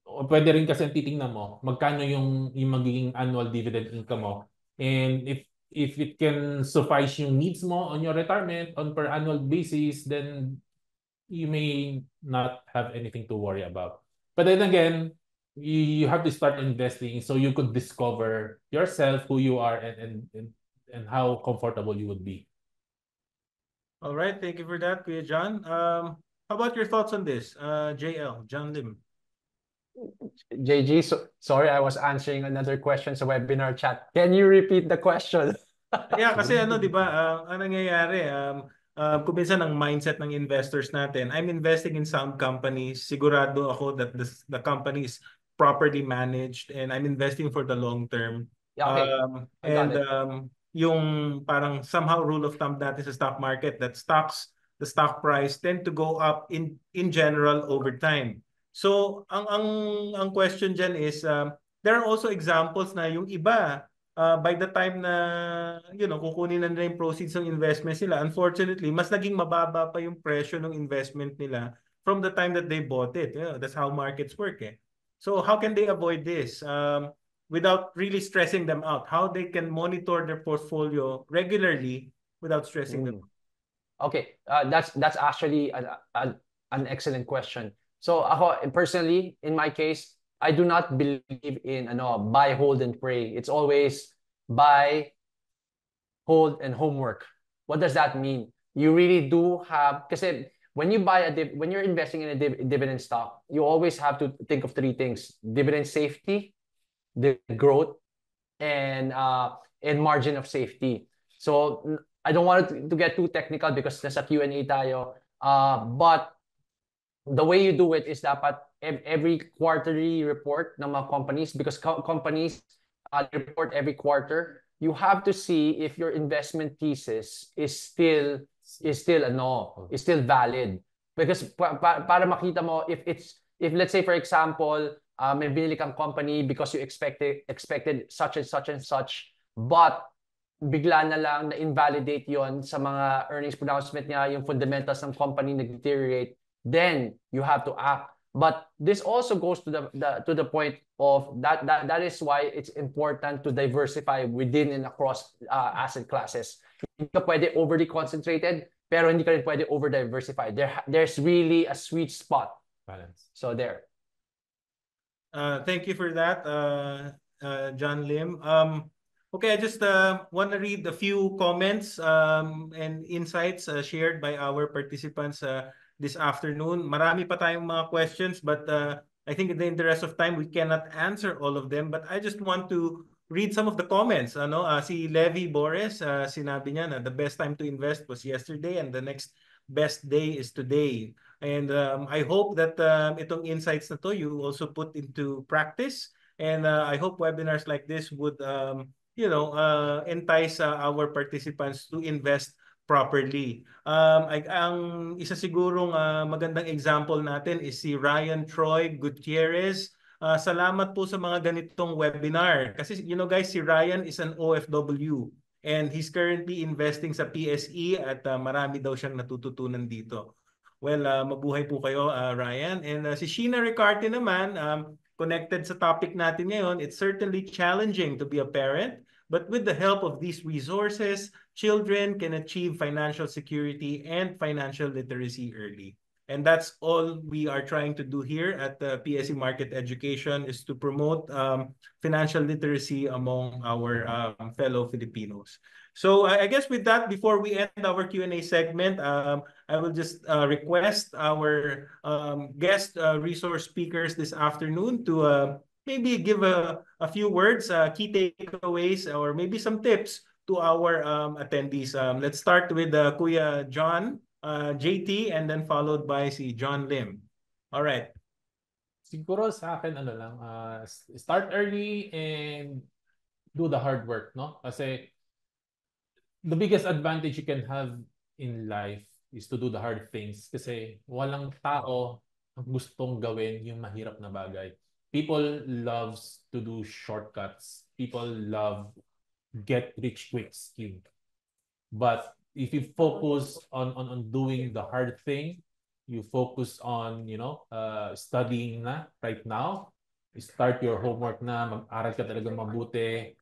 Speaker 3: pwede rin kasi titingnan mo, magkano yung magiging annual dividend income mo. And if it can suffice yung needs mo on your retirement on per annual basis, then you may not have anything to worry about. But then again, you have to start investing so you could discover yourself, who you are, and how comfortable you would be.
Speaker 1: All right, thank you for that, Kuya John. How about your thoughts on this, JL, John Lim?
Speaker 2: JG, sorry, I was answering another question sa webinar chat. Can you repeat the question?
Speaker 1: Yeah, kasi di ba, ang nangyayari, kung minsan ang mindset ng investors natin, I'm investing in sound companies, sigurado ako that the company is properly managed, and I'm investing for the long term.
Speaker 2: Yeah, okay.
Speaker 1: And yung parang somehow rule of thumb natin sa stock market, that the stock price tend to go up in general over time. So ang question dyan is, there are also examples na yung iba, by the time na kukunin na nila yung proceeds ng investments nila, unfortunately mas naging mababa pa yung presyo ng investment nila from the time that they bought it. That's how markets work eh. So how can they avoid this without really stressing them out? How they can monitor their portfolio regularly without stressing them out?
Speaker 2: Okay, that's actually an excellent question. So ako personally, in my case, I do not believe in buy, hold, and pray. It's always buy, hold, and homework. What does that mean? You really do have, kasi when you're investing in a dividend stock, you always have to think of three things: dividend safety, the growth, and margin of safety. So I don't want to get too technical because nasa Q&A tayo. But the way you do it is dapat every quarterly report ng mga companies, because companies report every quarter. You have to see if your investment thesis is still valid. Because para makita mo if let's say for example, may binili kang company because you expected such and such and such, but bigla na lang na invalidate yon sa mga earnings pronouncement niya, yung fundamentals ng company nag-deteriorate, then you have to act. But this also goes to the point of that is why it's important to diversify within and across asset classes. Hindi ka pwede overly concentrated, pero hindi ka rin pwede over-diversify. There's really a sweet spot.
Speaker 3: Balance.
Speaker 2: So there.
Speaker 1: Thank you for that, John Lim. Okay, I just want to read a few comments and insights shared by our participants this afternoon. Marami pa tayong mga questions, but I think in the interest of time, we cannot answer all of them. But I just want to read some of the comments. Si Levi Boris, sinabi niya na the best time to invest was yesterday and the next best day is today. And I hope that itong insights na to you also put into practice. And I hope webinars like this would entice our participants to invest properly. Ang isa sigurong magandang example natin is si Ryan Troy Gutierrez. Salamat po sa mga ganitong webinar. Kasi guys, si Ryan is an OFW and he's currently investing sa PSE at marami daw siyang natututunan dito. Well, mabuhay po kayo, Ryan. And si Sheena Ricarte naman, connected sa topic natin ngayon, it's certainly challenging to be a parent. But with the help of these resources, children can achieve financial security and financial literacy early. And that's all we are trying to do here at the PSE Market Education, is to promote financial literacy among our fellow Filipinos. So I guess with that, before we end our Q&A segment, I will just request our guest resource speakers this afternoon to maybe give a few words, key takeaways, or maybe some tips to our attendees. Let's start with Kuya John, JT, and then followed by si John Lim. All right.
Speaker 3: Siguro sa akin, start early and do the hard work, no? Kasi the biggest advantage you can have in life is to do the hard things. Kasi walang tao ang gustong gawin yung mahirap na bagay. People loves to do shortcuts. People love get rich quick scheme. But if you focus on doing the hard thing, you focus on studying na right now, start your homework na, mag-aral ka talaga mabuti,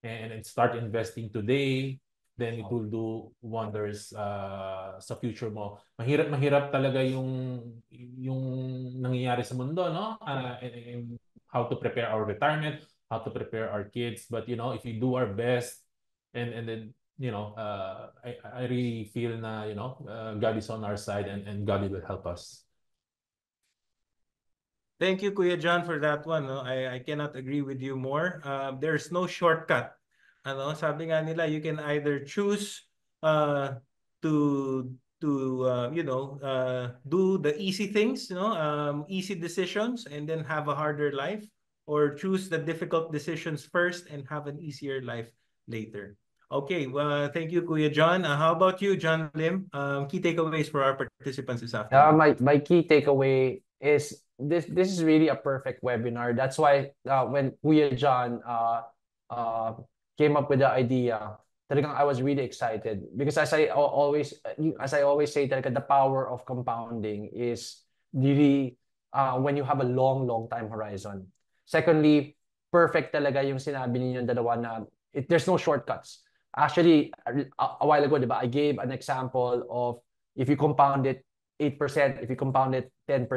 Speaker 3: and start investing today, then it will do wonders sa future mo. Mahirap talaga yung nangyayari sa mundo, no? And how to prepare our retirement, how to prepare our kids. But if we do our best, and then I really feel na God is on our side, and God will help us.
Speaker 1: Thank you, Kuya John, for that one. No? I cannot agree with you more. There's no shortcut. Sabi nga nila, you can either choose to do the easy things, easy decisions, and then have a harder life, or choose the difficult decisions first and have an easier life later. Okay, well, thank you, Kuya John. How about you, John Lim? Key takeaways for our participants this afternoon.
Speaker 2: My key takeaway is this is really a perfect webinar. That's why when Kuya John came up with the idea, talagang I was really excited, because as I always say, talaga the power of compounding is really when you have a long time horizon. Secondly, perfect talaga yung sinabi ninyong dalawa na there's no shortcuts. Actually, a while ago, diba, I gave an example of if you compound it 8%, if you compound it 10%,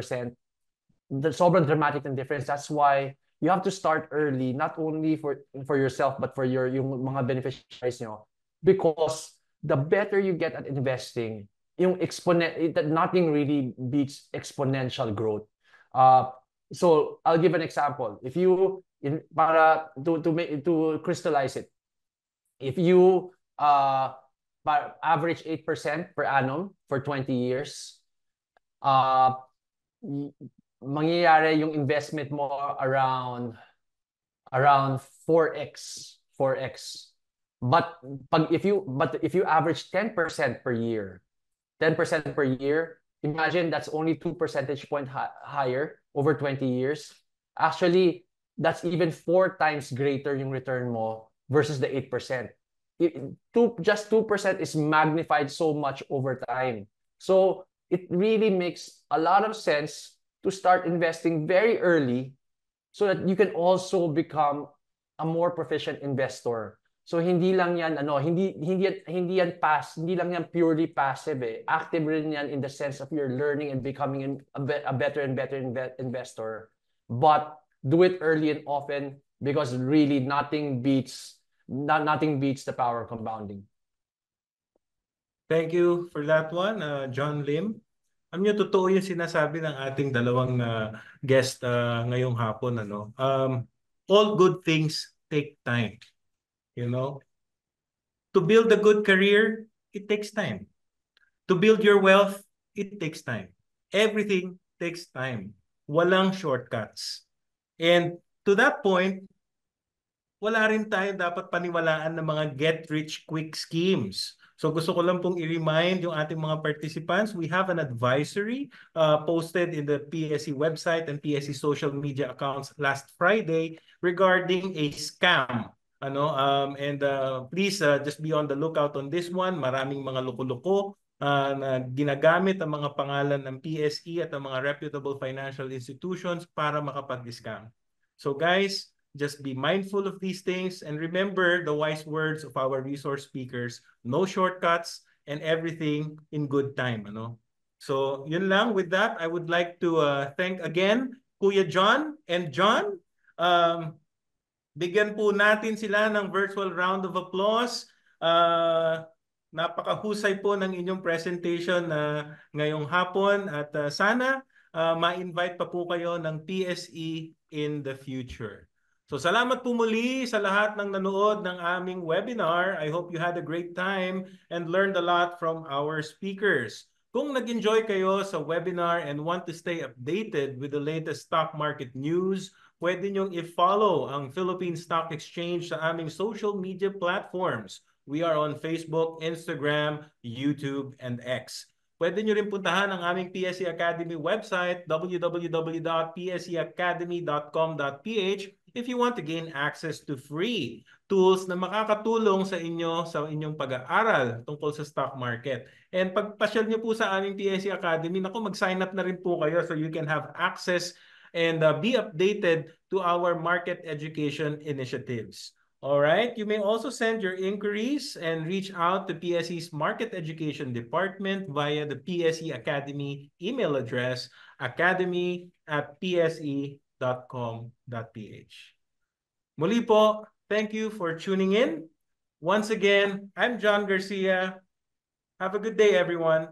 Speaker 2: the sobrang dramatic ng difference. That's why you have to start early, not only for yourself, but for yung mga beneficiaries nyo. Because the better you get at investing, nothing really beats exponential growth. So I'll give an example. If you to crystallize it, if you average 8% per annum for 20 years, mangyayari yung investment mo around 4x. But if you average 10% per year, 10% per year, imagine that's only 2 percentage point higher over 20 years. Actually, that's even 4 times greater yung return mo versus the 8%. Just 2% is magnified so much over time. So it really makes a lot of sense to start investing very early so that you can also become a more proficient investor. So hindi lang yan hindi lang yan purely passive eh. Active rin yan in the sense of you're learning and becoming a better and better investor. But do it early and often because really nothing beats the power of compounding.
Speaker 1: Thank you for that one, John Lim. Alam niyo, totoo yung sinasabi ng ating dalawang guest ngayong hapon. All good things take time. You know, to build a good career, it takes time. To build your wealth, it takes time. Everything takes time. Walang shortcuts. And to that point, wala rin tayo dapat paniwalaan ng mga get-rich-quick schemes. So gusto ko lang pong i-remind yung ating mga participants, we have an advisory posted in the PSE website and PSE social media accounts last Friday regarding a scam. Please just be on the lookout on this one. Maraming mga loko-loko na ginagamit ang mga pangalan ng PSE at ang mga reputable financial institutions para makapag-scam. So guys, just be mindful of these things and remember the wise words of our resource speakers. No shortcuts and everything in good time. So yun lang. With that, I would like to thank again Kuya John and John. Bigyan po natin sila ng virtual round of applause. Napakahusay po ng inyong presentation ngayong hapon at sana ma-invite pa po kayo ng PSE in the future. So salamat po muli sa lahat ng nanood ng aming webinar. I hope you had a great time and learned a lot from our speakers. Kung nag-enjoy kayo sa webinar and want to stay updated with the latest stock market news, pwede nyong i-follow ang Philippine Stock Exchange sa aming social media platforms. We are on Facebook, Instagram, YouTube, and X. Pwede nyo rin puntahan ang aming PSE Academy website, www.pseacademy.com.ph, if you want to gain access to free tools na makakatulong sa inyong pag-aaral tungkol sa stock market. And pagpasyal nyo po sa aming PSE Academy, mag-sign up na rin po kayo so you can have access and be updated to our market education initiatives. All right, you may also send your inquiries and reach out to PSE's Market Education Department via the PSE Academy email address, academy@pse.com.ph. Muli po, thank you for tuning in. Once again, I'm John Garcia. Have a good day, everyone.